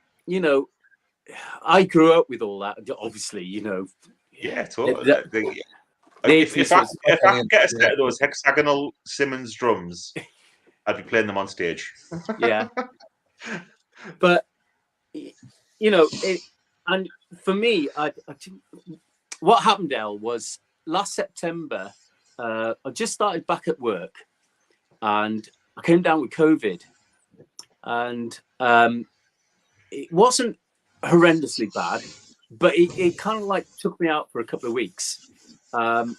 I grew up with all that. Obviously, Yeah, totally. If I could get a set of those hexagonal Simmons drums, I'd be playing them on stage. Yeah, but and for me, what happened, El, was last September. I just started back at work, and I came down with COVID, and it wasn't horrendously bad, but it kind of like took me out for a couple of weeks. And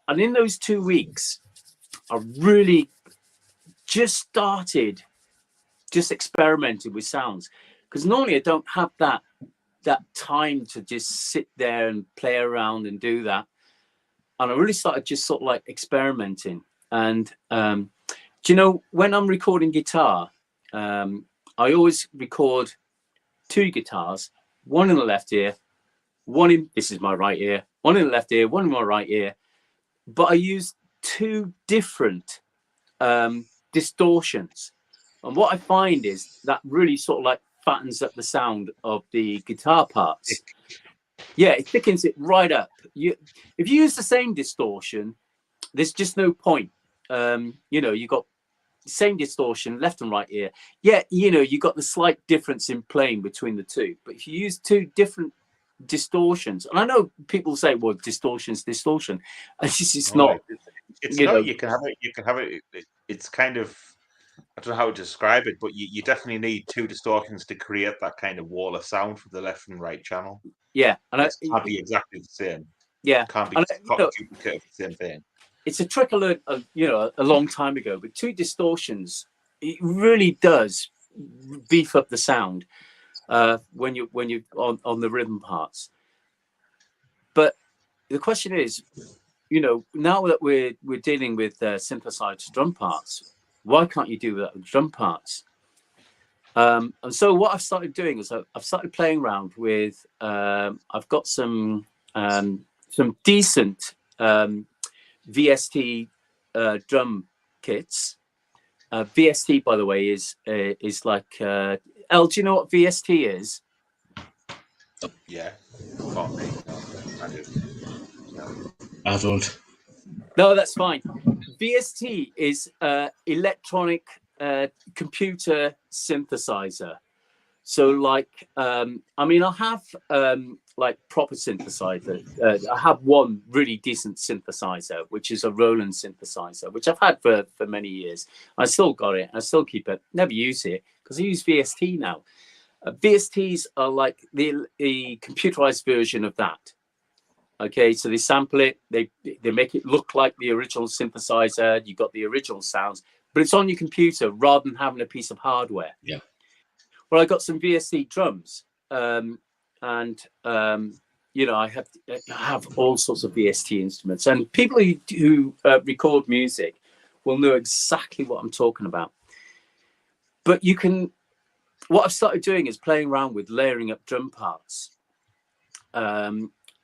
in those 2 weeks, I really just experimented with sounds, because normally I don't have that time to just sit there and play around and do that. And I really started just sort of like experimenting. And when I'm recording guitar, I always record 2 guitars, one in the left ear, this is my right ear, one in the left ear, one in my right ear. But I use 2 different distortions. And what I find is that really sort of like fattens up the sound of the guitar parts. Yeah, it thickens it right up. If you use the same distortion, there's just no point. You got the same distortion, left and right ear. Yeah, you got the slight difference in playing between the 2. But if you use 2 different distortions, and I know people say, well, distortion's distortion. It's not. You can have it. It's kind of, I don't know how to describe it, but you definitely need 2 distortions to create that kind of wall of sound for the left and right channel. Yeah, and it can't be exactly the same. Yeah, can't be duplicate of the same thing. It's a trick I learned, a long time ago. But 2 distortions, it really does beef up the sound when you're on the rhythm parts. But the question is, now that we're dealing with synthesized drum parts, why can't you do that with drum parts? And so what I've started doing is I've started playing around with. I've got some decent VST drum kits. VST, by the way, is like El. Do you know what VST is? Yeah. I don't. No, that's fine. VST is electronic computer synthesizer. So, like, I have like proper synthesizer. I have one really decent synthesizer, which is a Roland synthesizer, which I've had for many years. I still got it. I still keep it. Never use it because I use VST now. VSTs are like the computerized version of that. Okay, so they sample it, they make it look like the original synthesizer. You got the original sounds, but it's on your computer rather than having a piece of hardware. Yeah. Well, I got some VST drums, and I have all sorts of VST instruments, and people who record music will know exactly what I'm talking about. But what I've started doing is playing around with layering up drum parts.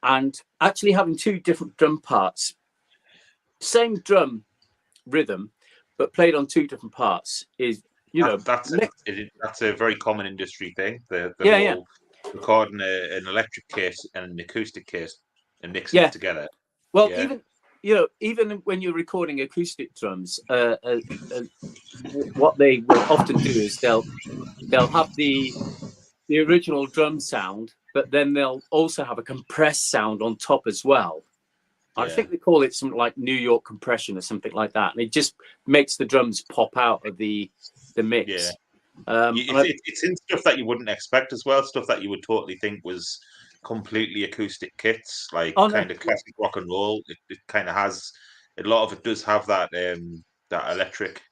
And actually having 2 different drum parts, same drum rhythm, but played on two different parts is, that's a very common industry thing. The Yeah, whole recording an electric kit and an acoustic kit and mixing it together. Well, even when you're recording acoustic drums, what they will often do is they'll have the original drum sound, but then they'll also have a compressed sound on top as well. I think they call it something like New York compression or something like that, and it just makes the drums pop out of the mix. Yeah. It's in stuff that you wouldn't expect as well, stuff that you would totally think was completely acoustic kits, like kind of classic rock and roll. It kind of has a lot of it does have that that electric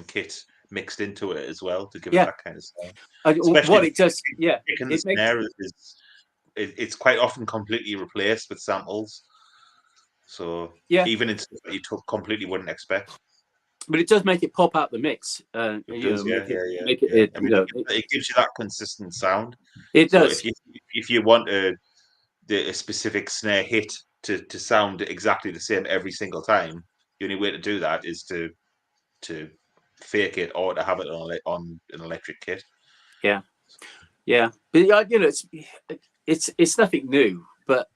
kit mixed into it as well to give it that kind of sound. What it does, the snare it's quite often completely replaced with samples. So even in stuff that you completely wouldn't expect. But it does make it pop out the mix. It gives you that consistent sound. It does. If you want a specific snare hit to sound exactly the same every single time, the only way to do that is to fake it or to have it on an electric kit. Yeah. But it's nothing new. But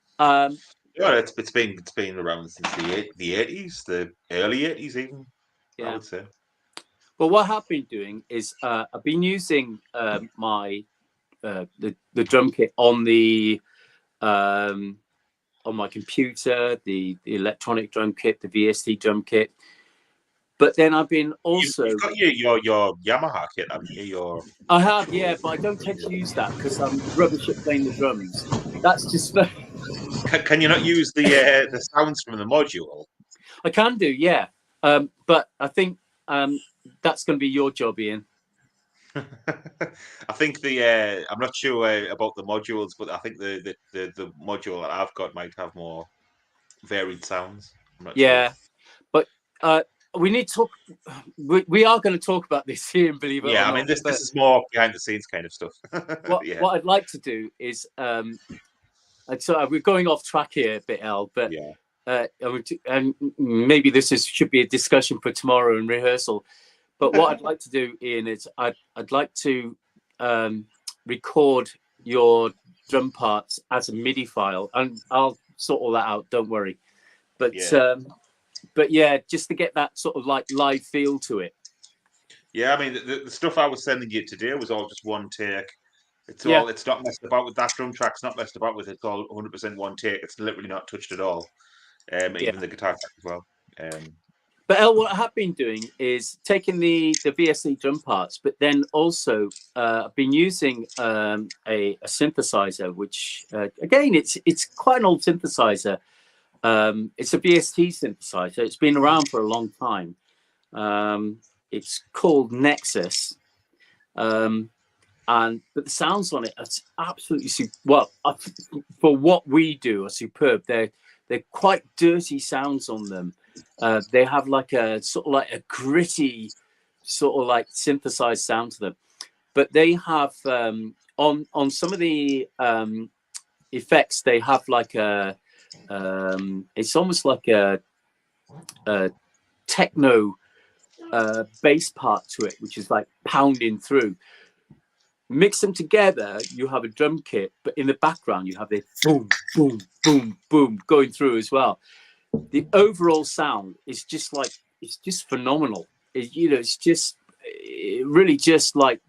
it's been around since the 80s, the early 80s even. I would say. Well, what I've been doing is I've been using my the drum kit on my computer, the electronic drum kit, the VST drum kit. But then I've been also you've got your Yamaha kit, haven't you? I have, but I don't tend to use that because I'm rubbish at playing the drums. That's just. Can you not use the sounds from the module? I can do, yeah. But I think that's going to be your job, Ian. I think I'm not sure about the modules, but I think the module that I've got might have more varied sounds. I'm not sure. But we need to talk. We are going to talk about this, Ian, believe it or not. I mean, this is more behind the scenes kind of stuff. What I'd like to do is, so we're going off track here a bit, El, but and maybe this should be a discussion for tomorrow in rehearsal. But what I'd like to do, Ian, is I'd like to record your drum parts as a MIDI file, and I'll sort all that out. Don't worry. But just to get that sort of like live feel to it. Yeah, I mean, the stuff I was sending you today was all just one take. It's not messed about with that drum track's not messed about with. It's all 100% one take. It's literally not touched at all. Even the guitar track as well. But El, what I have been doing is taking the VST drum parts, but then also I've been using a synthesizer, which again it's quite an old synthesizer. It's a VST synthesizer. It's been around for a long time. It's called Nexus, but the sounds on it are absolutely for what we do are superb. They're quite dirty sounds on them. They have like a sort of like a gritty sort of like synthesized sound to them, but they have on some of the effects they have like a it's almost like a techno bass part to it, which is like pounding through. Mix them together, you have a drum kit, but in the background you have this boom, boom, boom, boom going through as well. The overall sound is just like, it's just phenomenal. It's just really just like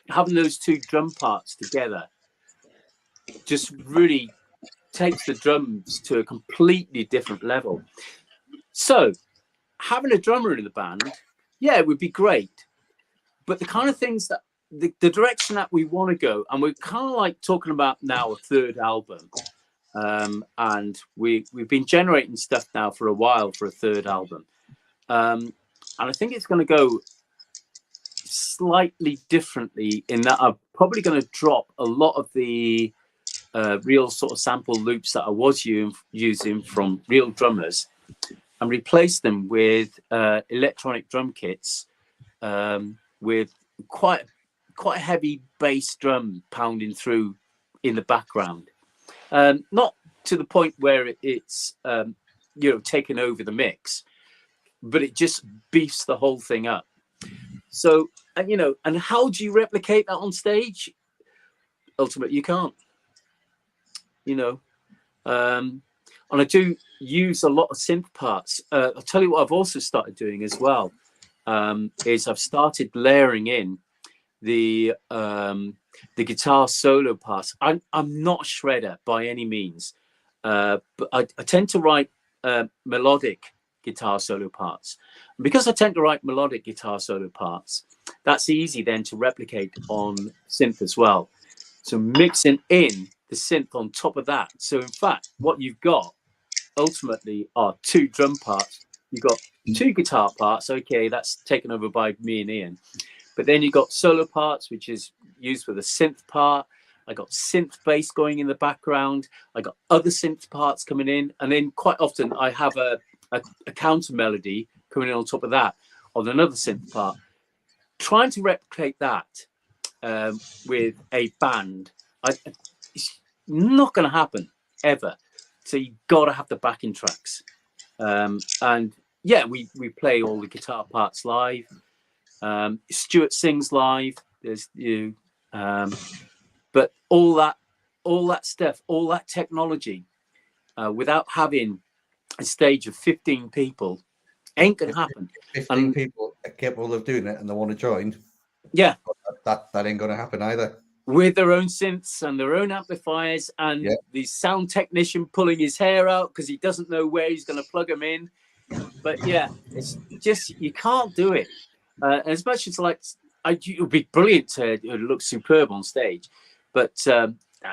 having those two drum parts together just really takes the drums to a completely different level. So having a drummer in the band, it would be great. But the kind of things that the direction that we want to go, and we're kind of like talking about now a third album, and we've been generating stuff now for a while for a third album, and I think it's going to go slightly differently in that I'm probably going to drop a lot of the real sort of sample loops that I was using from real drummers and replace them with electronic drum kits with quite heavy bass drum pounding through in the background. Not to the point where it's taken over the mix, but it just beefs the whole thing up. So, and and how do you replicate that on stage? Ultimately, you can't. And I do use a lot of synth parts. I'll tell you what I've also started doing as well, is I've started layering in the guitar solo parts. I'm not a shredder by any means, but I tend to write melodic guitar solo parts. And because I tend to write melodic guitar solo parts, that's easy then to replicate on synth as well. So mixing in the synth on top of that. So in fact, what you've got ultimately are 2 drum parts. You've got 2 guitar parts. Okay, that's taken over by me and Ian. But then you've got solo parts, which is used with a synth part. I got synth bass going in the background. I got other synth parts coming in. And then quite often I have a counter melody coming in on top of that on another synth part. Trying to replicate that with a band, it's not going to happen ever. So you've got to have the backing tracks. And yeah, we play all the guitar parts live. Stuart sings live. There's you, but all that stuff, all that technology, without having a stage of 15 people, ain't gonna happen. 15 people are capable of doing it, and they want to join. Yeah, that ain't gonna happen either. With their own synths and their own amplifiers, and the sound technician pulling his hair out because he doesn't know where he's going to plug them in. But yeah, it's just you can't do it. As much as it would be brilliant to look superb on stage, but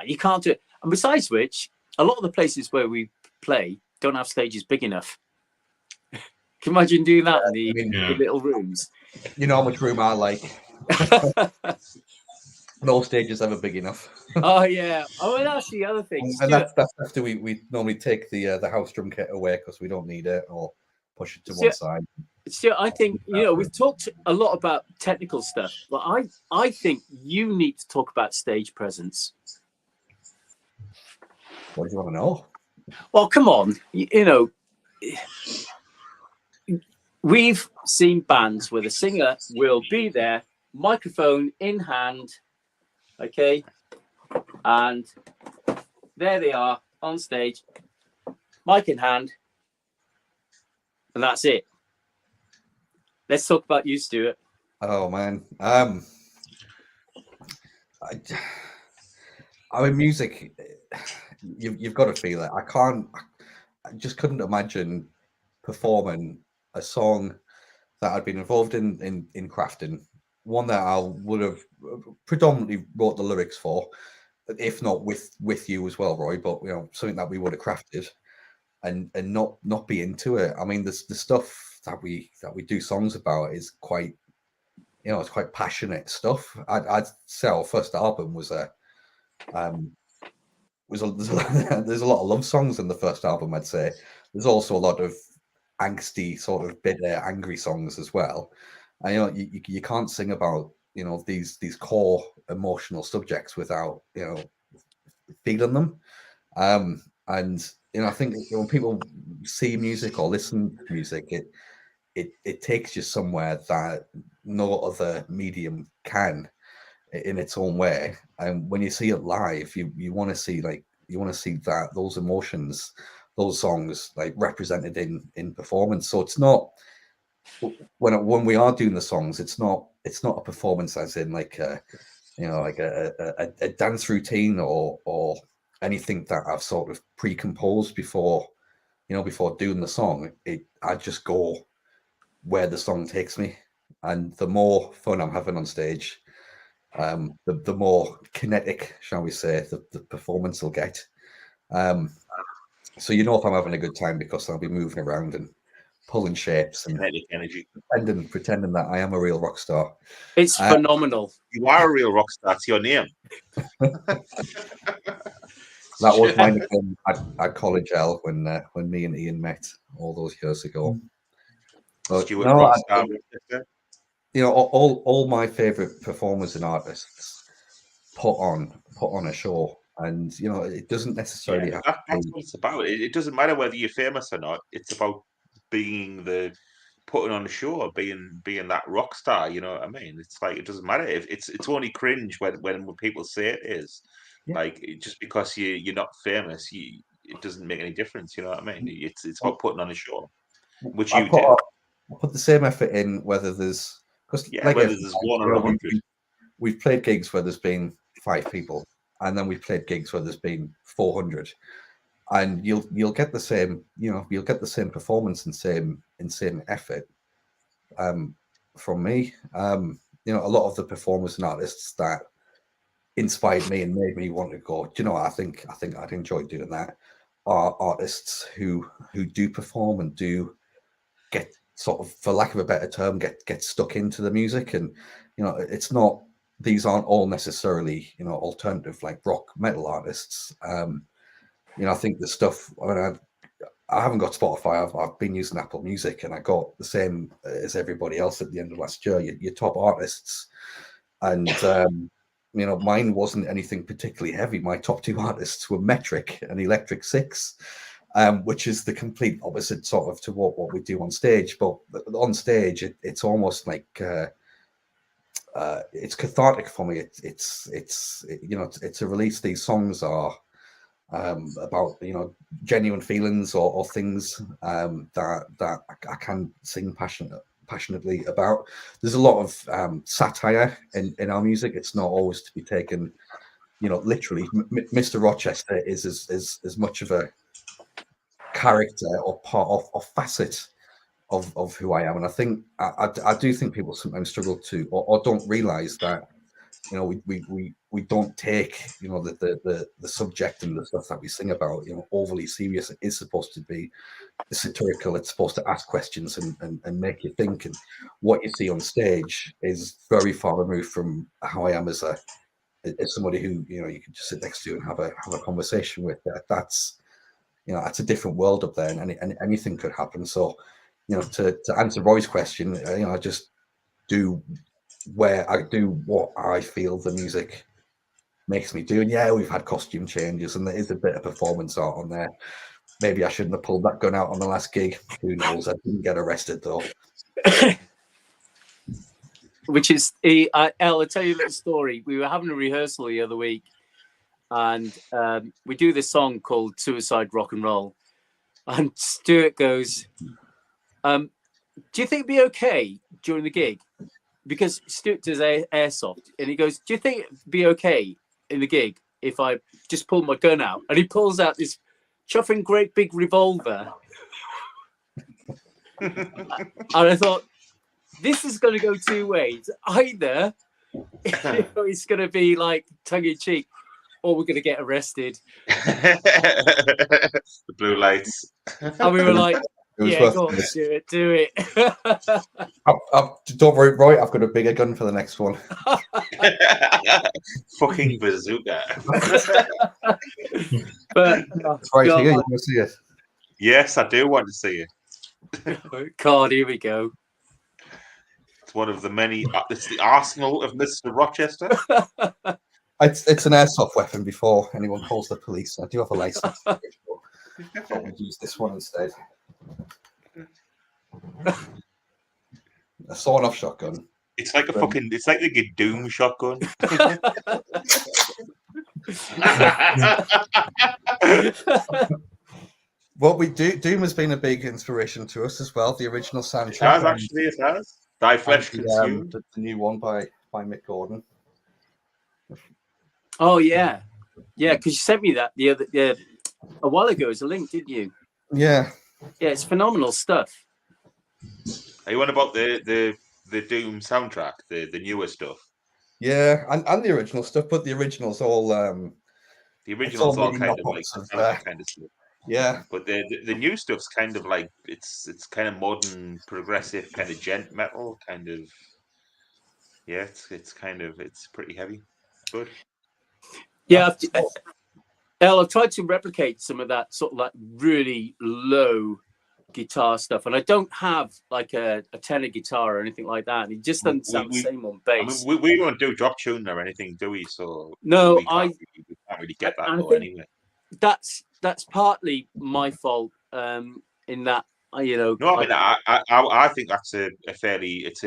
you can't do it. And besides which, a lot of the places where we play don't have stages big enough. Can you imagine doing that in the little rooms? You know how much room I like. No stage is ever big enough. Oh yeah. Oh, and that's the other thing. And that's after we normally take the house drum kit away because we don't need it, or push it to one side. So I think we've talked a lot about technical stuff, but I think you need to talk about stage presence. What do you want to know? Well, come on, we've seen bands where the singer will be there, microphone in hand, okay, and there they are on stage, mic in hand, and that's it. Let's talk about you, Stuart. Oh man, I mean, music. You've got to feel it. I just couldn't imagine performing a song that I'd been involved in crafting, one that I would have predominantly wrote the lyrics for, if not with you as well, Roy. But something that we would have crafted, and not be into it. I mean, the stuff that we do songs about is quite, it's quite passionate stuff. I'd say our first album was there's a lot of love songs in the first album. I'd say there's also a lot of angsty, sort of bitter, angry songs as well. And you can't sing about these core emotional subjects without feeling them. And I think when people see music or listen to music, it takes you somewhere that no other medium can in its own way. And when you see it live, you want to see that those emotions, those songs represented in performance. So it's not when we are doing the songs, it's not a performance as in a dance routine or anything that I've sort of pre-composed before doing the song. I just go where the song takes me, and the more fun I'm having on stage, the more kinetic, shall we say, the performance will get. So if I'm having a good time because I'll be moving around and pulling shapes and kinetic energy, pretending that I am a real rock star. It's phenomenal. You are a real rock star. It's your name. That was my nickname at College L when me and Ian met all those years ago. But all my favorite performers and artists put on a show, and it doesn't necessarily that's what it's about. It doesn't matter whether you're famous or not. It's about being the putting on a show, or being that rock star. You know what I mean? It's like it doesn't matter if it's only cringe when people say it is. Yeah. Like just because you're not famous, it doesn't make any difference. You know what I mean? It's about putting on a show, which you do. I put the same effort in whether there's because Whether there's one or 100. We've played gigs where there's been 5 people, and then we've played gigs where there's been 400, and you'll get the same, you'll get the same performance and same effort from me. A lot of the performers and artists that inspired me and made me want to go, I think I'd enjoy doing that, are artists who do perform and do get sort of, for lack of a better term, get stuck into the music. And it's not, these aren't all necessarily alternative like rock metal artists. I think the stuff, I haven't got Spotify. I've been using Apple Music, and I got the same as everybody else at the end of last year, your top artists. And mine wasn't anything particularly heavy. My top 2 artists were Metric and Electric Six, which is the complete opposite sort of to what we do on stage. But on stage, it's almost like it's cathartic for me. It's a release. These songs are about genuine feelings or things that I can sing passionately about. There's a lot of satire in our music. It's not always to be taken literally. Mr. Rochester is as much of a character or part of facet of who I am, and I think I do think people sometimes struggle to or don't realize that we don't take the subject and the stuff that we sing about overly serious. It is supposed to be satirical. It's supposed to ask questions and make you think, and what you see on stage is very far removed from how I am as somebody who you can just sit next to and have a conversation with. That's a different world up there, and anything could happen. So to answer Roy's question, I just do where I do what I feel the music makes me do. And yeah, we've had costume changes, and there is a bit of performance art on there. Maybe I shouldn't have pulled that gun out on the last gig. Who knows? I didn't get arrested though. Which is, I'll tell you a little story. We were having a rehearsal the other week, and we do this song called Suicide Rock and Roll. And Stuart goes, do you think it'd be okay during the gig? Because Stuart does airsoft, and he goes, do you think it'd be okay in the gig if I just pull my gun out? And he pulls out this chuffing great big revolver. And I thought, this is going to go 2 ways. Either it's going to be like tongue-in-cheek, or we're going to get arrested. The blue lights. And we were like, yeah, go on, do it. Don't worry, Roy, I've got a bigger gun for the next one. Fucking bazooka. But Right here, you want to see it? Yes, I do want to see it. God, here we go. It's one of the many. It's the arsenal of Mr. Rochester. It's an airsoft weapon before anyone calls the police. I do have a license. I thought we'd use this one instead. A sawn-off shotgun. It's like a fucking. It's like a Doom shotgun. What we do, Doom has been a big inspiration to us as well. The original soundtrack. It has actually. It has. Die Flesh Consumed. The new one by Mick Gordon. Oh yeah, because you sent me that a while ago as a link, didn't you? Yeah. Yeah, it's phenomenal stuff. Are you on about the Doom soundtrack, the newer stuff? Yeah, and the original stuff, but the original's all the original's all kind of like that kind of stuff. Yeah, but the new stuff's kind of like it's kind of modern, progressive, kind of gent metal, kind of. Yeah, it's pretty heavy. Good. Yeah, I've tried to replicate some of that sort of like really low guitar stuff, and I don't have like a tenor guitar or anything like that. And it just doesn't sound the same on bass. I mean, we don't do drop tune or anything, do we? So no, we can't really get that anyway. That's partly my fault. In that you know, No, I mean, I think that's a fairly it's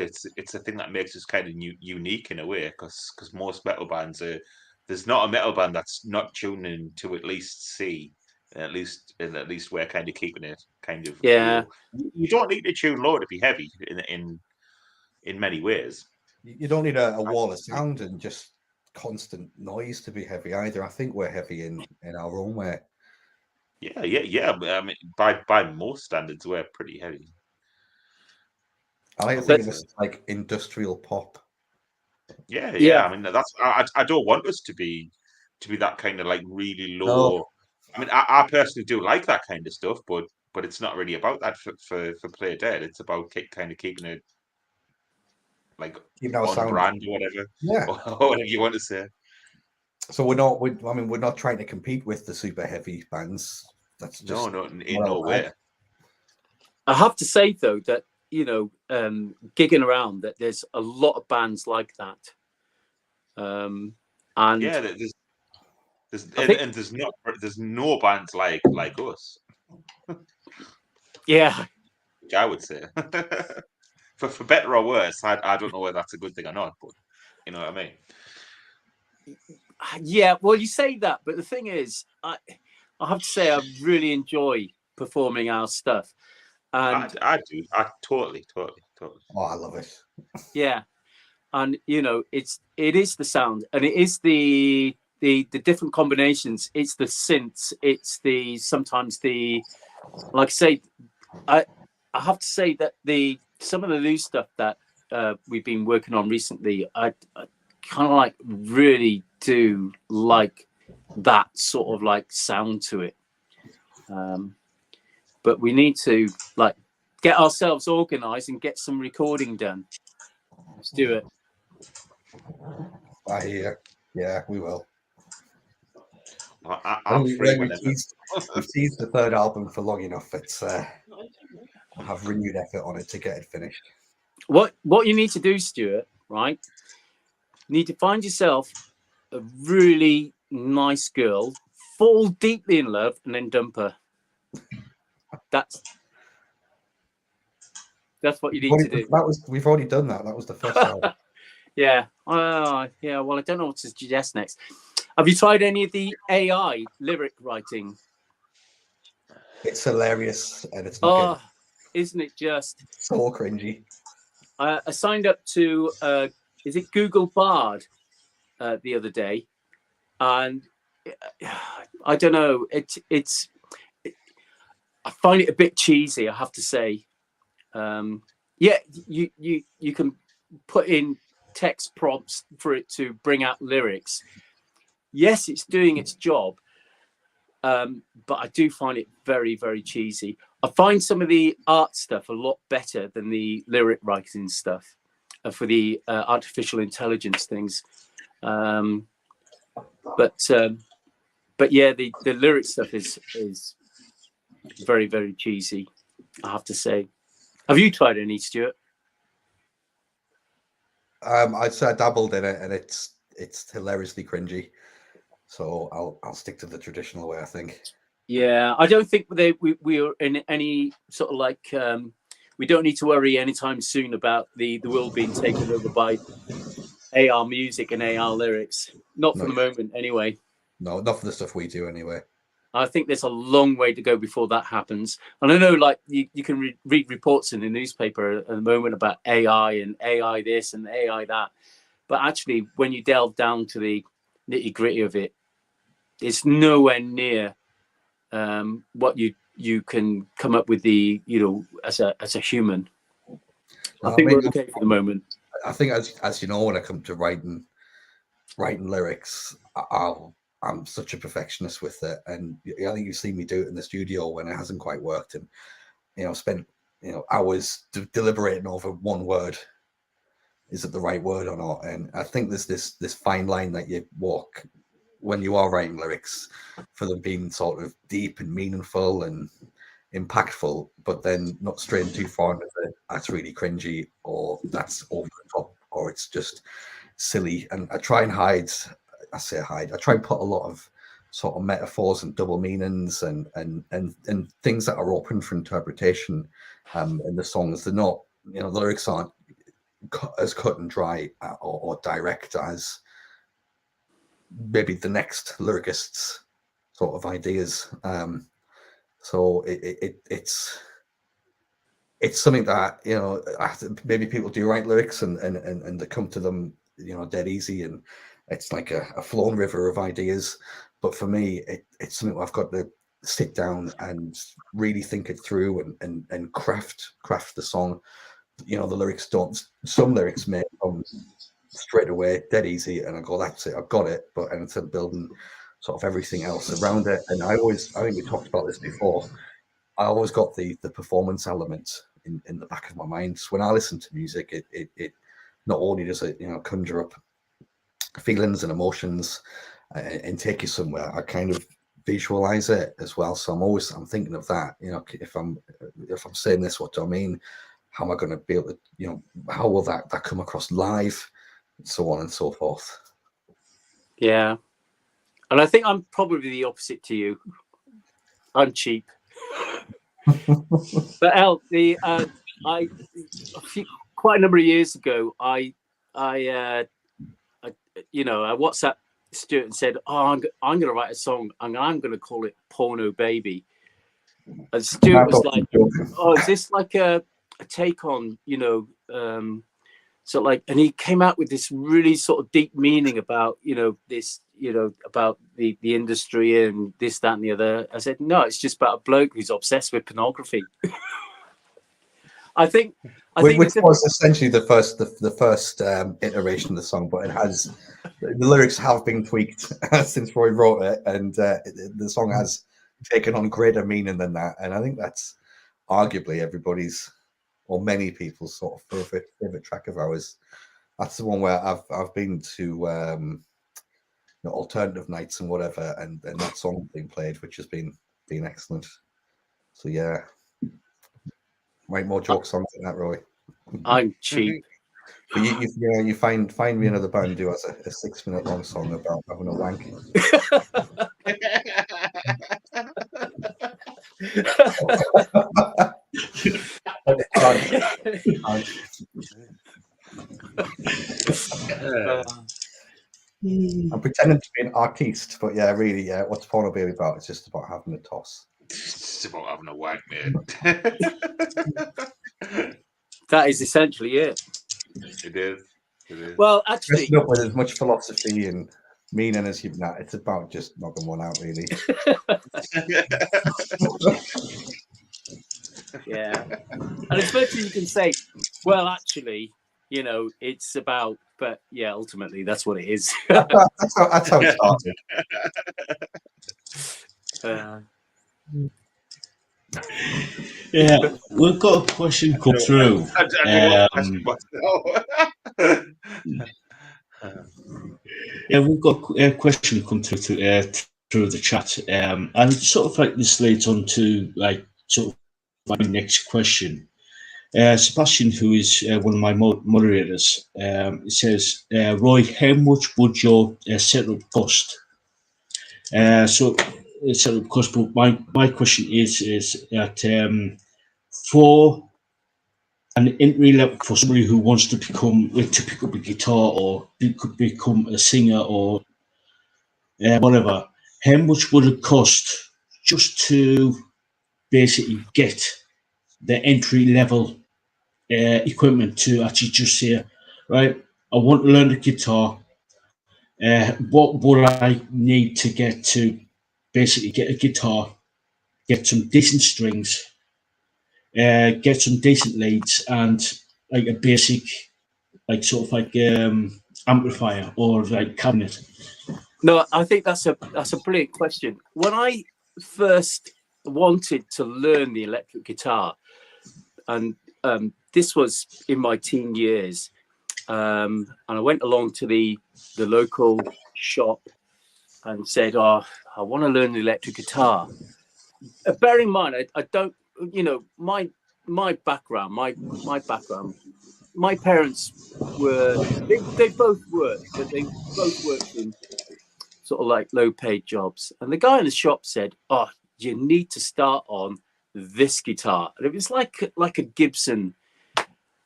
a thing that makes us kind of unique in a way, because most metal bands are there's not a metal band that's not tuning to at least C, at least we're kind of keeping it kind of Yeah. low. You don't need to tune low to be heavy in many ways. You don't need a wall of sound and just constant noise to be heavy either. I think we're heavy in our own way. Yeah. I mean, by most standards, we're pretty heavy. I like to think of this as like industrial pop. Yeah. I mean, that's I don't want us to be that kind of like really low. No. I mean, I personally do like that kind of stuff, but it's not really about that for Play Dead. It's about kind of keeping it like our on sound brand or whatever. Yeah, or whatever you want to say. So we're not trying to compete with the super heavy bands. That's just in no way. I have to say though that, you know, gigging around, that there's a lot of bands like that. And yeah, there's no bands like us. Yeah, I would say. for better or worse, I don't know whether that's a good thing or not, but you know what I mean. Yeah, well, you say that, but the thing is, I have to say I really enjoy performing our stuff. And I do. I totally. Oh, I love it. Yeah, and you know, it is the sound, and it is the different combinations. It's the synths. It's sometimes like I say, I have to say that some of the new stuff that we've been working on recently, I kind of like really do like that sort of like sound to it. But we need to like get ourselves organized and get some recording done. Let's do it. I hear. Yeah, we will. I'm free whenever. We've teased the third album for long enough. It's I have renewed effort on it to get it finished. What you need to do, Stuart, right? You need to find yourself a really nice girl, fall deeply in love, and then dump her. That's what you need to do. We've already done that. That was the first album. Yeah. Yeah. Well, I don't know what to suggest next. Have you tried any of the AI lyric writing? It's hilarious, and it's not good. Isn't it just so cringy? I signed up to is it Google Bard the other day, and I don't know. I find it a bit cheesy, I have to say. Yeah, you can put in text prompts for it to bring out lyrics. Yes, it's doing its job, but I do find it very, very cheesy. I find some of the art stuff a lot better than the lyric writing stuff for the artificial intelligence things. But yeah, the lyric stuff is very, very cheesy, I have to say. Have you tried any, Stuart? I'd say I dabbled in it, and it's hilariously cringy. So I'll stick to the traditional way, I think. Yeah, I don't think we are in any sort of like we don't need to worry anytime soon about the world being taken over by AR music and AR lyrics. Not for the moment, anyway. No, not for the stuff we do, anyway. I think there's a long way to go before that happens. And I know, like, you can read reports in the newspaper at the moment about AI and AI this and AI that. But actually, when you delve down to the nitty gritty of it, it's nowhere near what you can come up with as a human. I think we're okay for the moment. I think as you know, when I come to writing lyrics, I'm such a perfectionist with it, and I think you've seen me do it in the studio when it hasn't quite worked, and spent hours deliberating over one word. Is it the right word or not? And I think there's this fine line that you walk when you are writing lyrics, for them being sort of deep and meaningful and impactful, but then not straying too far into it. That's really cringy, or that's over the top, or it's just silly. And I try and hide. I try and put a lot of sort of metaphors and double meanings and things that are open for interpretation in the songs. They're not, the lyrics aren't as cut and dry or direct as maybe the next lyricist's sort of ideas. So it's something that maybe people do write lyrics and they come to them dead easy, and it's like a flowing river of ideas. But for me, it's something where I've got to sit down and really think it through and craft the song. The lyrics don't. Some lyrics may come straight away, dead easy, and I go, that's it, I've got it. But instead of building sort of everything else around it, and I think we talked about this before, I always got the performance element in the back of my mind. So when I listen to music, it not only does it conjure up feelings and emotions and take you somewhere, I kind of visualize it as well. So I'm thinking of that. If I'm saying this, what do I mean? How am I going to be able to, how will that come across live, and so on and so forth. Yeah, and I think I'm probably the opposite to you. I'm cheap. But quite a number of years ago, I WhatsApped Stuart and said, "Oh, I'm going to write a song, and I'm going to call it Porno Baby." And Stuart was like, "Oh, is this like a take on, so like," and he came out with this really sort of deep meaning about, this, about the industry and this, that, and the other. I said, no, it's just about a bloke who's obsessed with pornography. I think which was essentially the first iteration of the song, but the lyrics have been tweaked since Roy wrote it, and the song has taken on greater meaning than that. And I think that's arguably everybody's, or many people's, sort of favorite track of ours. That's the one where I've been to alternative nights and whatever, and that song being played, which has been excellent. So yeah, write more joke songs than that, Roy. I'm cheap. But you find me another band who has a 6-minute long song about having a wank. I'm pretending to be an artiste, but yeah, really, yeah. What's Porno Baby about? It's just about having a toss. It's about having a wank, mate. That is essentially it. It is. Well, actually, up with as much philosophy and meaning as you've not. It's about just knocking one out, really. Yeah, and it's virtually you can say, well, actually, it's about, but yeah, ultimately that's what it is. that's how it started. Yeah, we've got a question come through. Yeah, we've got a question come through through the chat, and it's sort of like this leads on to like sort of my next question. Sebastian, who is one of my moderators, says, Roy, how much would your setup cost? Setup cost, but my question is that for an entry level, for somebody who wants to pick up a guitar or could become a singer or whatever, how much would it cost just to basically get the entry level equipment to actually just say, right, I want to learn the guitar. What would I need to get to basically get a guitar, get some decent strings, get some decent leads, and like a basic, like sort of like amplifier or like cabinet? No, I think that's a brilliant question. When I first wanted to learn the electric guitar, and this was in my teen years, and I went along to the local shop and said, "Oh, I want to learn the electric guitar." Bear in mind, I don't, my background, my parents were, they both worked, but they both worked in sort of like low paid jobs. And the guy in the shop said, "Oh, you need to start on this guitar." And it was like a Gibson,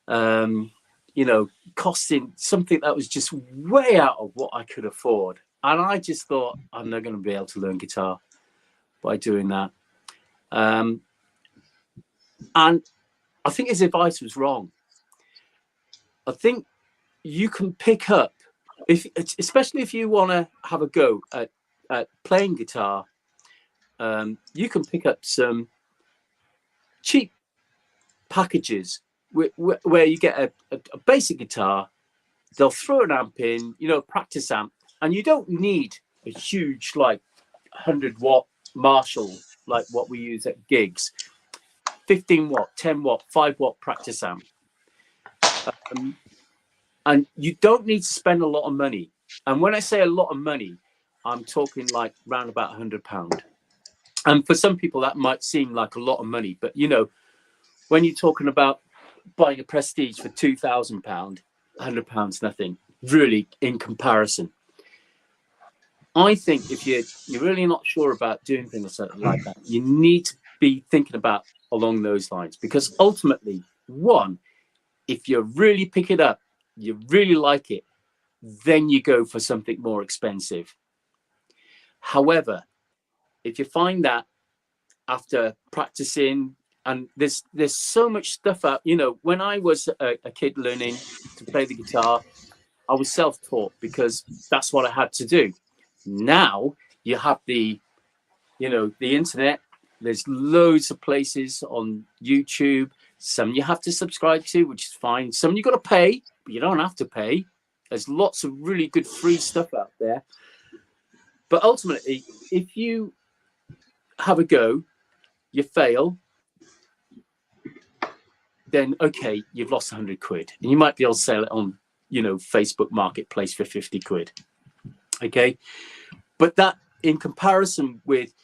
you know, costing something that was just way out of what I could afford. And I just thought, I'm not going to be able to learn guitar by doing that. And I think his advice was wrong. I think you can pick up, especially if you want to have a go at playing guitar, you can pick up some cheap packages where you get a basic guitar. They'll throw an amp in, you know, a practice amp, and you don't need a huge, like 100-watt Marshall like what we use at gigs. 15-watt, 10-watt, 5-watt practice amp. And you don't need to spend a lot of money. And when I say a lot of money, I'm talking like around about £100. And for some people, that might seem like a lot of money. But, you know, when you're talking about buying a Prestige for £2,000, £100 nothing, really, in comparison. I think if you're really not sure about doing things like that, you need to be thinking about along those lines. Because ultimately, one, if you really pick it up, you really like it, then you go for something more expensive. However, if you find that after practicing, and there's so much stuff out, you know, when I was a kid learning to play the guitar, I was self-taught because that's what I had to do. Now you have the internet. There's loads of places on YouTube. Some you have to subscribe to, which is fine. Some you got to pay, but you don't have to pay. There's lots of really good free stuff out there. But ultimately, if you have a go, you fail, then okay, you've lost 100 quid, and you might be able to sell it on, you know, Facebook Marketplace for 50 quid. Okay, but that in comparison with,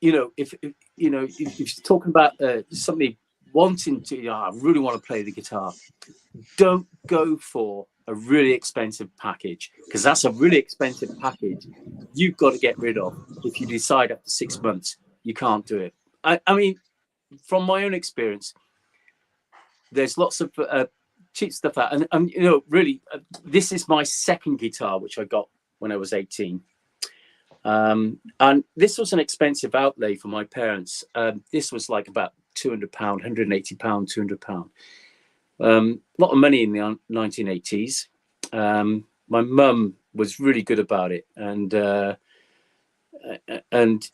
you know, if you're talking about somebody wanting to, I really want to play the guitar, don't go for a really expensive package, because that's a really expensive package you've got to get rid of if you decide after 6 months you can't do it. I mean, from my own experience, there's lots of cheap stuff out, and you know, really, this is my second guitar, which I got when I was 18. And this was an expensive outlay for my parents. This was like about £200, £180, £200. A lot of money in the 1980s. My mum was really good about it, and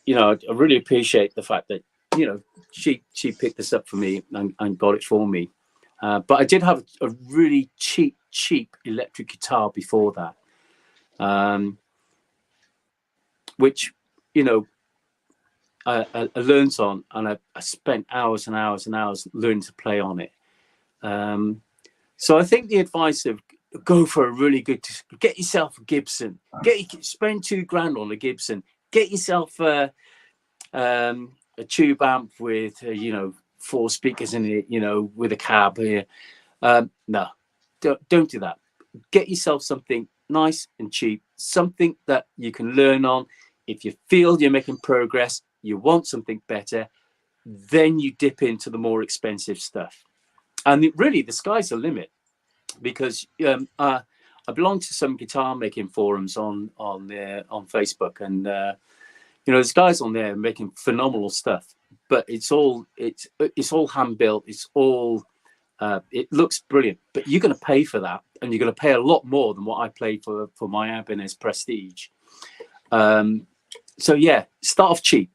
you know, I really appreciate the fact that, you know, she picked this up for me and got it for me. But I did have a really cheap electric guitar before that, which, you know, I learned on, and I spent hours and hours and hours learning to play on it. So I think the advice of go for a really good, get yourself a Gibson, spend $2,000 on a Gibson, get yourself a tube amp with, you know, 4 speakers in it, you know, with a cab here. No, don't do that. Get yourself something nice and cheap, something that you can learn on. If you feel you're making progress, you want something better, then you dip into the more expensive stuff. And really, the sky's the limit, because I belong to some guitar making forums on Facebook, and you know, there's guys on there making phenomenal stuff, but it's all hand built. It's all it looks brilliant, but you're going to pay for that, and you're going to pay a lot more than what I paid for my Ibanez Prestige. So yeah, start off cheap,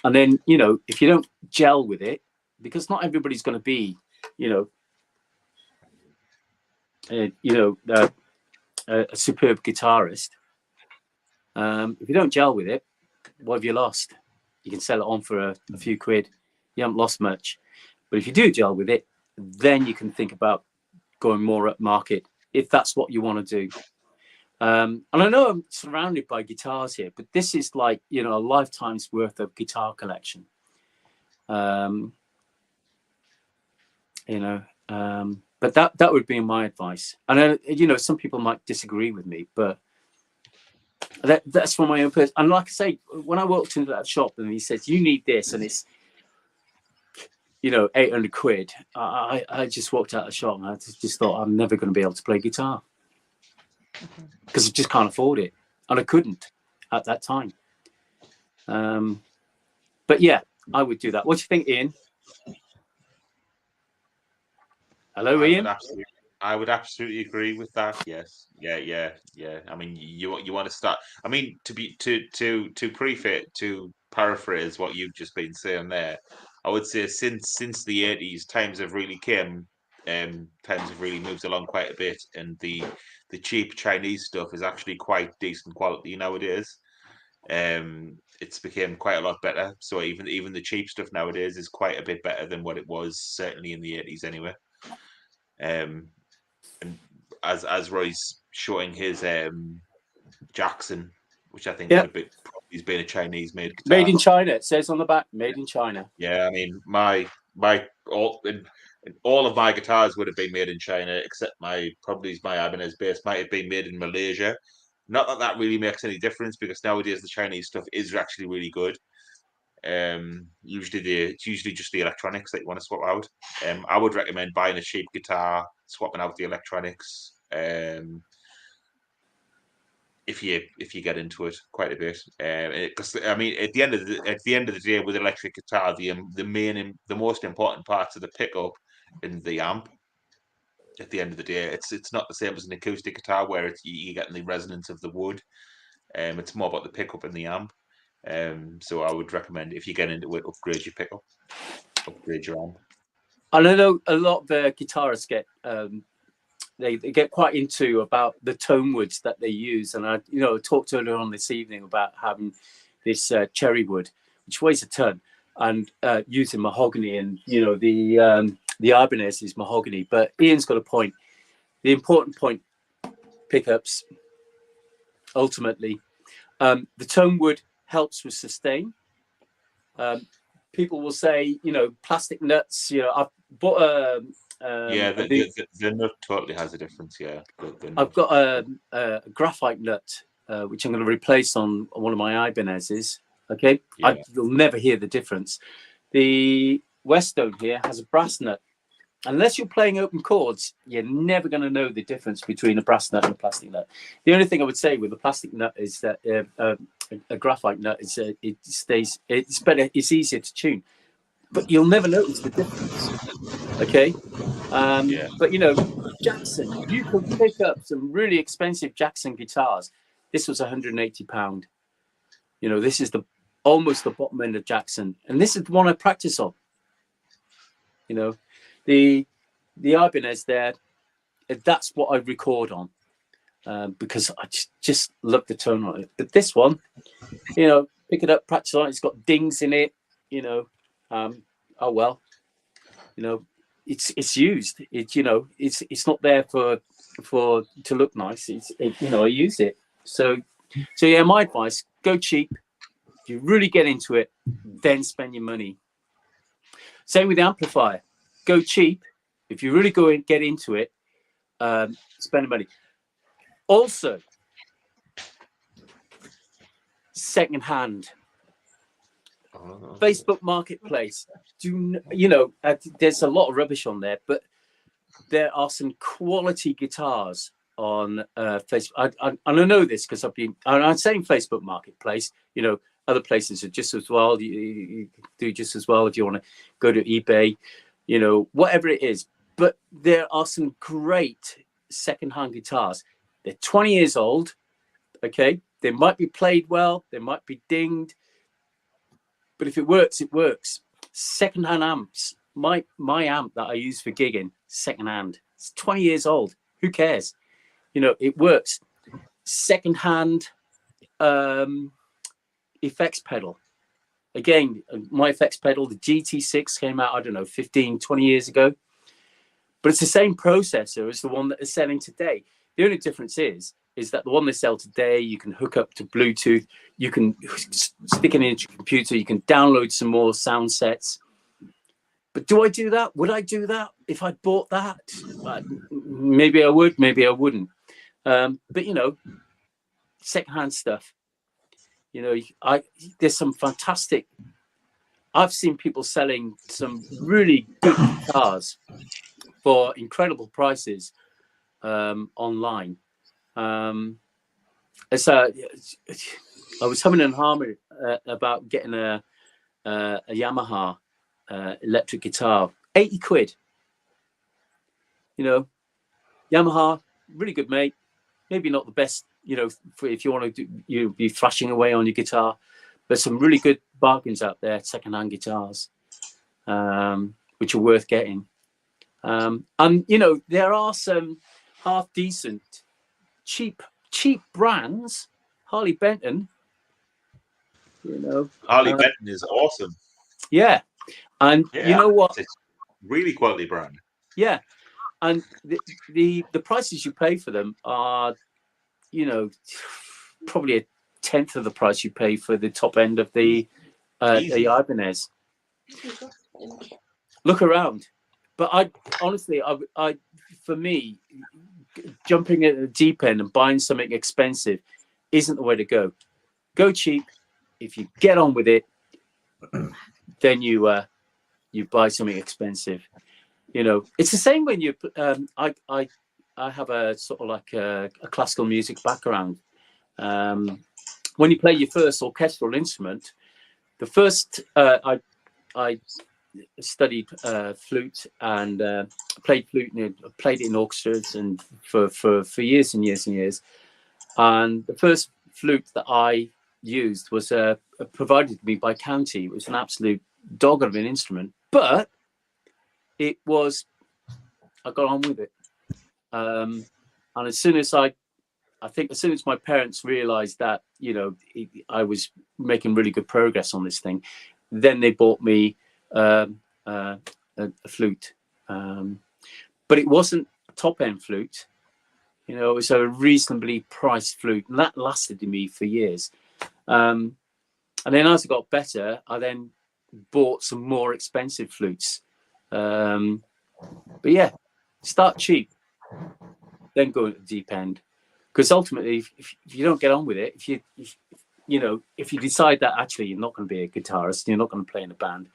and then, you know, if you don't gel with it, because not everybody's going to be, you know, a superb guitarist. If you don't gel with it, what have you lost? You can sell it on for a few quid. You haven't lost much. But if you do gel with it, then you can think about going more up market, if that's what you want to do. And I know I'm surrounded by guitars here, but this is like, you know, a lifetime's worth of guitar collection. You know, but that would be my advice. And you know, some people might disagree with me, but That's for my own person. And like I say, when I walked into that shop and he says, "You need this," and it's 800 quid, I just walked out of the shop and I just thought I'm never going to be able to play guitar because I just can't afford it, and I couldn't at that time. But yeah, I would do that. What do you think, Ian? Hello, Ian. I would absolutely agree with that. Yes, yeah. I mean, you want to start. I mean, to paraphrase what you've just been saying there, I would say since the 80s, times have really moved along quite a bit, and the cheap Chinese stuff is actually quite decent quality nowadays. It's become quite a lot better. So even the cheap stuff nowadays is quite a bit better than what it was certainly in the 80s anyway. And as Roy's showing his Jackson, which I think he's been a Chinese made guitar. Made in China. It says on the back, made in China. Yeah, I mean all of my guitars would have been made in China, except my Ibanez bass might have been made in Malaysia. Not that really makes any difference because nowadays the Chinese stuff is actually really good. It's usually just the electronics that you want to swap out. I would recommend buying a cheap guitar, swapping out the electronics. If you get into it quite a bit, because I mean, at the end of the day, with electric guitar, the most important parts are the pickup and the amp. At the end of the day, it's not the same as an acoustic guitar where you're getting the resonance of the wood. It's more about the pickup and the amp. So I would recommend if you get into it, upgrade your pickup, upgrade your amp. I know a lot of the guitarists get they get quite into about the tone woods that they use, and I talked earlier on this evening about having this cherry wood, which weighs a ton, and using mahogany, and the Ibanez is mahogany. But Ian's got a point. The important point, pickups. Ultimately, the tone wood helps with sustain. People will say, plastic nuts. I've bought the nut totally has a difference. Yeah, I've got a graphite nut, which I'm going to replace on one of my Ibanez's. Okay, yeah. You'll never hear the difference. The Westone here has a brass nut. Unless you're playing open chords, you're never going to know the difference between a brass nut and a plastic nut. The only thing I would say with a plastic nut is that a graphite nut is it's better, it's easier to tune, but you'll never notice the difference. Okay, But Jackson, you can pick up some really expensive Jackson guitars. This was £180. This is almost the bottom end of Jackson, and this is the one I practice on. The Ibanez there, that's what I record on because I just love the tone on it. But this one, pick it up, practice on it. It's got dings in it. Oh well, it's used. It's not there for to look nice. I use it. So yeah, my advice: go cheap. If you really get into it, then spend your money. Same with the amplifier. Go cheap. If you really go and get into it, spend the money. Also, secondhand. Facebook Marketplace. There's a lot of rubbish on there, but there are some quality guitars on Facebook. I know this because I'm saying Facebook Marketplace. Other places are just as well. You do just as well if you want to go to eBay. Whatever it is, but there are some great secondhand guitars. They're 20 years old. Okay, they might be played well, they might be dinged, but if it works, it works. Secondhand amps. My amp that I use for gigging, secondhand. It's 20 years old. Who cares? It works. Secondhand effects pedal. Again, my effects pedal, the GT6 came out, I don't know, 15, 20 years ago. But it's the same processor as the one that is selling today. The only difference is that the one they sell today, you can hook up to Bluetooth, you can stick it into your computer, you can download some more sound sets. But do I do that? Would I do that if I bought that? Maybe I would, maybe I wouldn't. But secondhand stuff. You know, there's some fantastic. I've seen people selling some really good guitars for incredible prices online. So I was humming and hawing about getting a Yamaha electric guitar, 80 quid. You know, Yamaha, really good mate. Maybe not the best, you know, if you want to be thrashing away on your guitar, but some really good bargains out there, secondhand guitars, which are worth getting. And you know, there are some half decent, cheap brands. Harley Benton, you know, Harley Benton is awesome. Yeah, and Yeah, you know what? It's really quality brand. Yeah, and the prices you pay for them are, you know, probably a tenth of the price you pay for the top end of the Ibanez. Look around, but I honestly, for me, jumping at the deep end and buying something expensive isn't the way to go. Go cheap. If you get on with it, then you buy something expensive. You know, it's the same when you. I have a sort of like a classical music background. When you play your first orchestral instrument, the first I studied flute and played flute and played it in orchestras and for years and years and years. And the first flute that I used was provided to me by County. It was an absolute dog of an instrument, but it was, I got on with it. And as soon as I think as soon as my parents realized that, you know, I was making really good progress on this thing, then they bought me a flute. But it wasn't a top end flute. You know, it was a reasonably priced flute, and that lasted me for years. And then as I got better, I then bought some more expensive flutes. But yeah, start cheap, then go at the deep end. Because ultimately, if you don't get on with it, if you decide that actually you're not going to be a guitarist, you're not going to play in a band,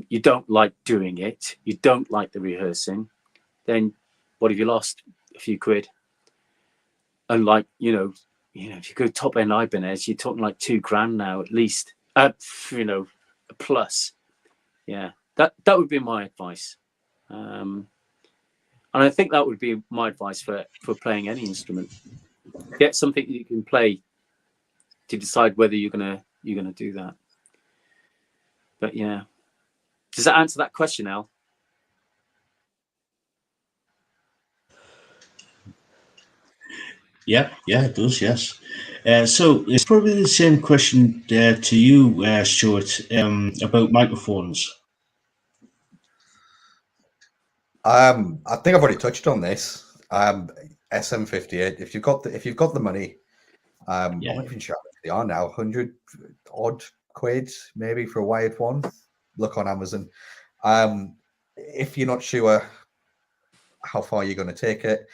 you don't like doing it, you don't like the rehearsing, then what have you lost? A few quid. And like, you know, if you go top end Ibanez, you're talking like $2,000 now at least. You know, a plus. Yeah, that would be my advice. And I think that would be my advice for playing any instrument. Get something you can play to decide whether you're gonna do that. But yeah, does that answer that question, Al? Yeah, it does. Yes. So it's probably the same question to you, Stuart, about microphones. I think I've already touched on this. SM58. If you've got the money, I'm not even sure they are now. 100 odd quid maybe for a wired one. Look on Amazon. If you're not sure how far you're going to take it,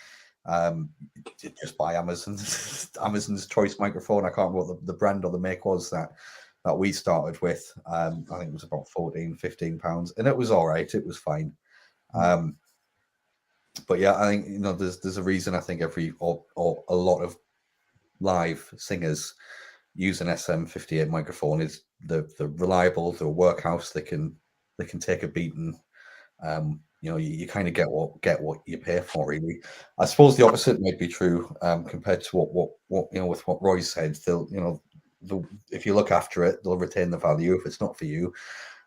just buy Amazon's choice microphone. I can't remember what the brand or the make was that we started with. I think it was about 14, 15 pounds, and it was all right. It was fine. But yeah, I think, you know, there's a reason I think or a lot of live singers use an SM58 microphone. Is they're reliable, they're a workhorse, they can take a beating. You know, you kind of get what you pay for, really. I suppose the opposite might be true compared to what you know, with what Roy said. They'll, you know, if you look after it, they'll retain the value. If it's not for you,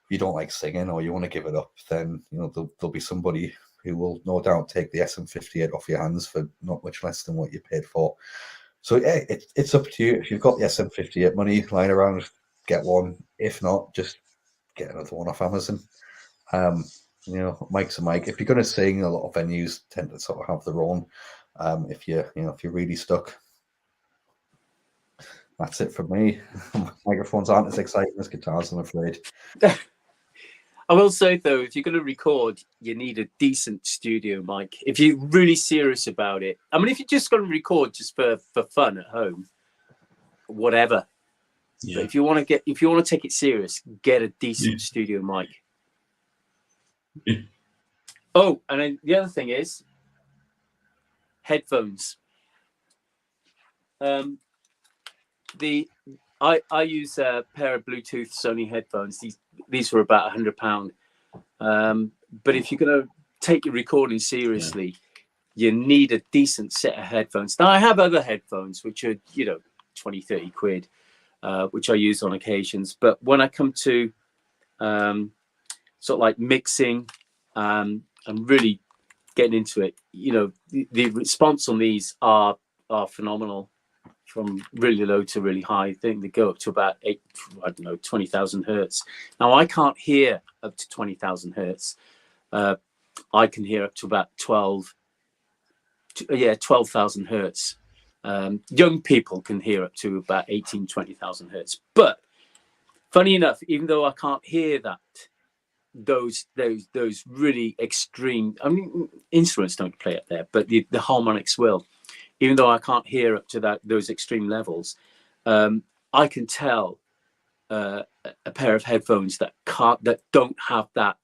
if you don't like singing or you want to give it up, then, you know, there'll be somebody who will no doubt take the SM58 off your hands for not much less than what you paid for. So yeah, it's up to you. If you've got the SM58 money lying around, get one. If not, just get another one off Amazon. You know, mic's a mic. If you're going to sing, a lot of venues tend to sort of have their own. If you're really stuck, that's it for me. Microphones aren't as exciting as guitars, I'm afraid. I I will say though, if you're going to record, you need a decent studio mic. If you're really serious about it, I mean, if you're just going to record just for fun at home, whatever. Yeah. But if you want to take it serious, get a decent studio mic. Yeah. Oh, and then the other thing is headphones. I use a pair of Bluetooth Sony headphones. These were about £100. But if you're going to take your recording seriously, you need a decent set of headphones. Now I have other headphones which are 20, 30 quid, which I use on occasions. But when I come to sort of like mixing and really getting into it, the response on these are phenomenal. From really low to really high. I think they go up to about 20,000 hertz. Now I can't hear up to 20,000 hertz. I can hear up to about 12,000 hertz. Young people can hear up to about 20,000 hertz. But funny enough, even though I can't hear that, those really extreme, I mean, instruments don't play up there, but the harmonics will. Even though I can't hear up to those extreme levels, I can tell a pair of headphones that don't have that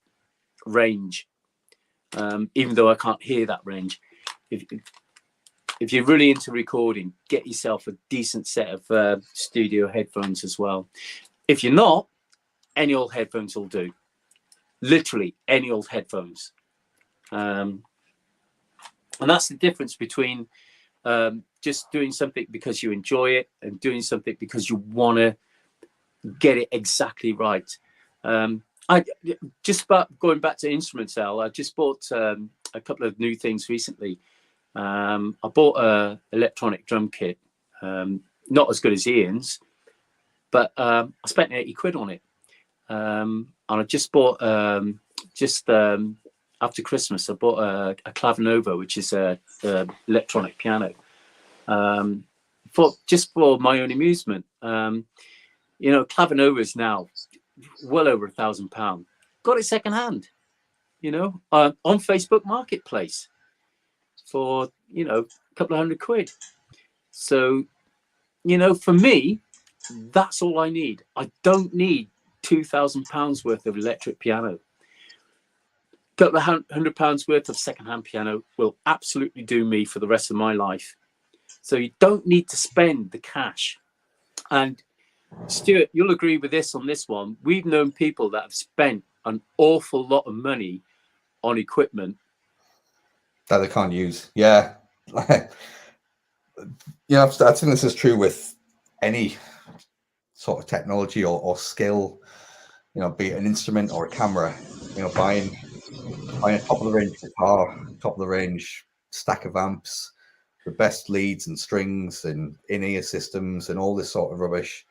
range. Even though I can't hear that range, if you're really into recording, get yourself a decent set of studio headphones as well. If you're not, any old headphones will do. Literally any old headphones. And that's the difference between just doing something because you enjoy it and doing something because you want to get it exactly right. I just about going back to instruments, Al, I just bought a couple of new things recently. I bought a electronic drum kit, not as good as Ian's, but I spent 80 quid on it. And I just bought after Christmas, I bought a Clavinova, which is a electronic piano, for my own amusement. Clavinova is now well over £1,000. Got it secondhand, on Facebook Marketplace for a couple of hundred quid. So, for me, that's all I need. I don't need £2,000 worth of electric piano. Couple of £100 worth of secondhand piano will absolutely do me for the rest of my life. So you don't need to spend the cash. And Stuart, you'll agree with this on this one. We've known people that have spent an awful lot of money on equipment that they can't use. Yeah. I think this is true with any sort of technology or skill, be it an instrument or a camera, buying a top of the range guitar, top of the range stack of amps, the best leads and strings and in-ear systems and all this sort of rubbish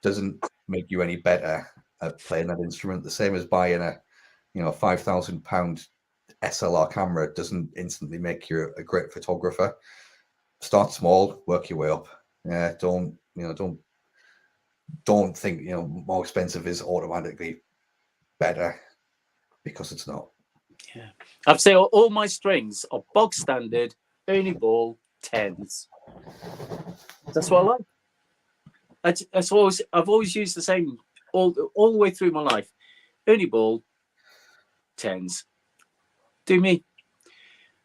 doesn't make you any better at playing that instrument. The same as buying a £5,000 SLR camera doesn't instantly make you a great photographer. Start small, work your way up. Yeah, don't think more expensive is automatically better, because it's not. Yeah, I'd say all my strings are bog standard Ernie Ball 10s. That's what I like. I've always used the same all the way through my life. Ernie Ball 10s. Do me.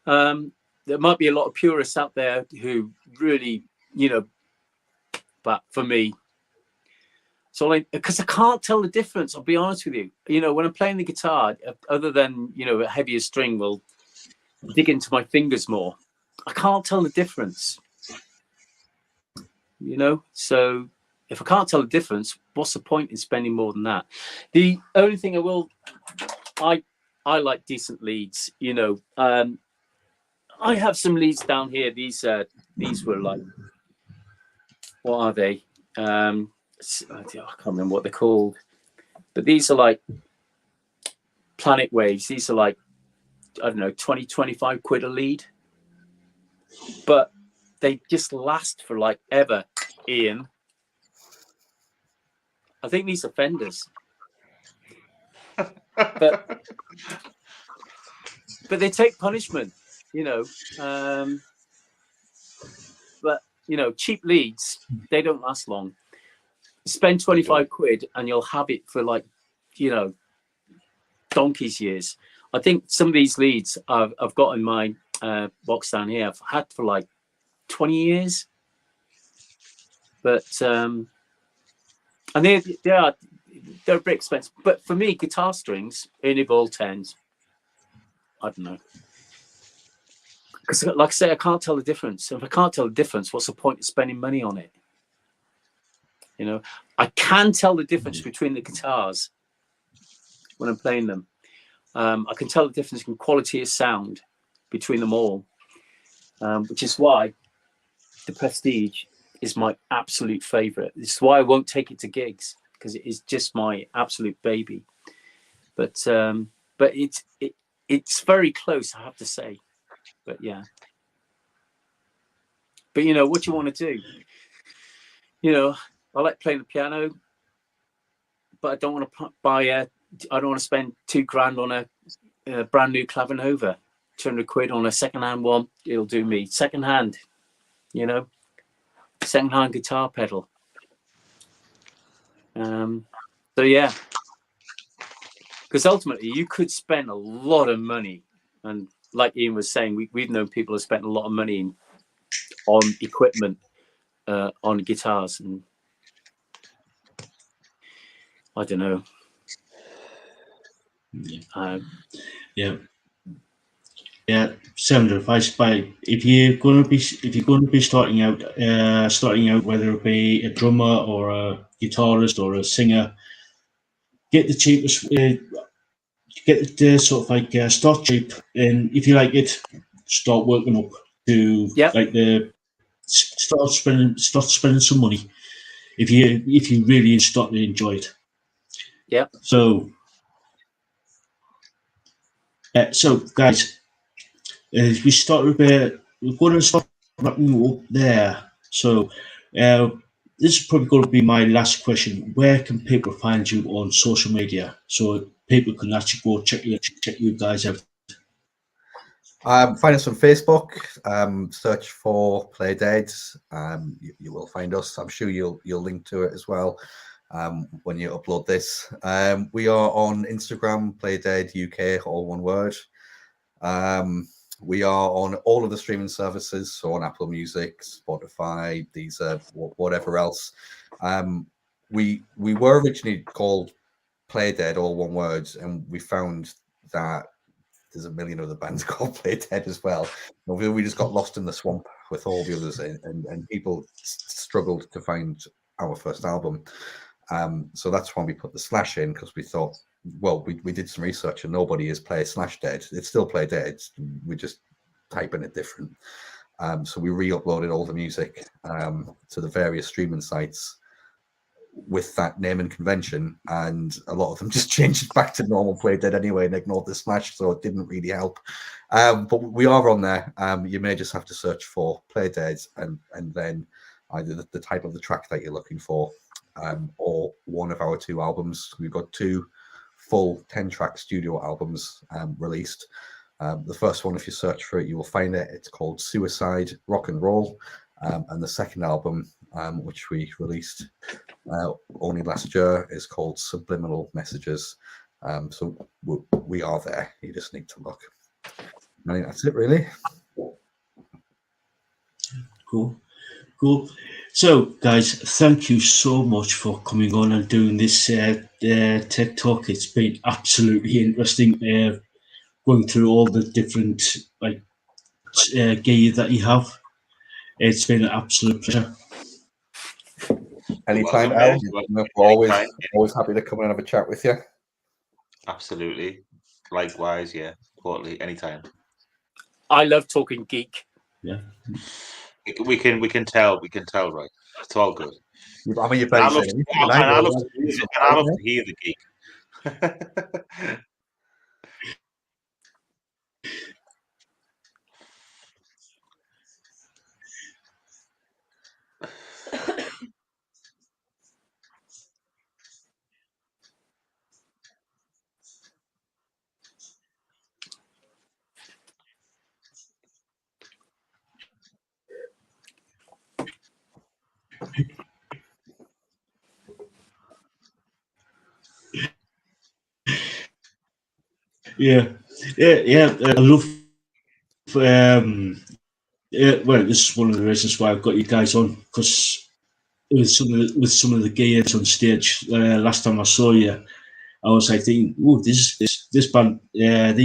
There might be a lot of purists out there who really, but for me, so because I can't tell the difference. I'll be honest with you. When I'm playing the guitar, other than a heavier string will dig into my fingers more, I can't tell the difference. So if I can't tell the difference, what's the point in spending more than that? The only thing I like decent leads. I have some leads down here. These were like, what are they? I can't remember what they're called, but these are like Planet Waves. These are like, I don't know, 20, 25 quid a lead, but they just last for like ever. Ian, I think these are Fenders. but they take punishment, you know. But you know, cheap leads, they don't last long. Spend 25 quid and you'll have it for like, you know, donkey's years. I think some of these leads I've got in my box down here, I've had for like 20 years. But and they're a bit expensive. But for me, guitar strings, Ernie Ball 10s, I don't know. Because like I say, I can't tell the difference. If I can't tell the difference, what's the point of spending money on it? You know, I can tell the difference between the guitars when I'm playing them. I can tell the difference in quality of sound between them all, which is why the Prestige is my absolute favorite. This is why I won't take it to gigs, because it is just my absolute baby. But it's very close, I have to say. But yeah. But you know, what you want to do? You know, I like playing the piano, but I don't want to buy I don't want to spend $2,000 on a brand new Clavinova. 200 quid on a second-hand one, it'll do me. Second-hand, you know, second-hand guitar pedal. So yeah, because ultimately you could spend a lot of money, and like Ian was saying, we've known people who spent a lot of money on equipment, on guitars, and I don't know. Yeah, sound advice. By if you're going to be starting out, whether it be a drummer or a guitarist or a singer, get the cheapest. Get the sort of like start cheap, and if you like it, start working up to like the start spending some money. If you really start to enjoy it. Yeah. So guys, we start with we're going to start wrapping up there. So this is probably going to be my last question. Where can people find you on social media so people can actually go check you guys out? Find us on Facebook. Search for Play Dead. You will find us. I'm sure you'll link to it as well when you upload this. We are on Instagram, Play Dead UK, all one word. We are on all of the streaming services, so on Apple Music, Spotify, Deezer, whatever else. We were originally called Play Dead, all one word, and we found that there's a million other bands called Play Dead as well. We just got lost in the swamp with all the others, and people struggled to find our first album. So that's why we put the slash in, because we thought, well, we did some research and nobody is Play/Dead. It's still Play Dead. We just typing it different. So we re-uploaded all the music to the various streaming sites with that name and convention, and a lot of them just changed it back to normal Play Dead anyway and ignored the slash, so it didn't really help. But we are on there. You may just have to search for Play Dead and then either the title of the track that you're looking for, or one of our two albums. We've got two full 10-track studio albums released. The first one, if you search for it, you will find it. It's called Suicide Rock and Roll. And the second album, which we released only last year, is called Subliminal Messages. So we are there. You just need to look. I think that's it, really. Cool. So, guys, thank you so much for coming on and doing this Tech Talk. It's been absolutely interesting going through all the different gear that you have. It's been an absolute pleasure. Anytime, Al. We're always happy to come and have a chat with you. Absolutely. Likewise, yeah. Totally. Anytime. I love talking geek. Yeah. We can tell, right? It's all good. I mean, I love to hear the geek. Yeah, I love. Well, this is one of the reasons why I've got you guys on, because with some of the gears on stage, last time I saw you, I was like thinking, oh, this band, they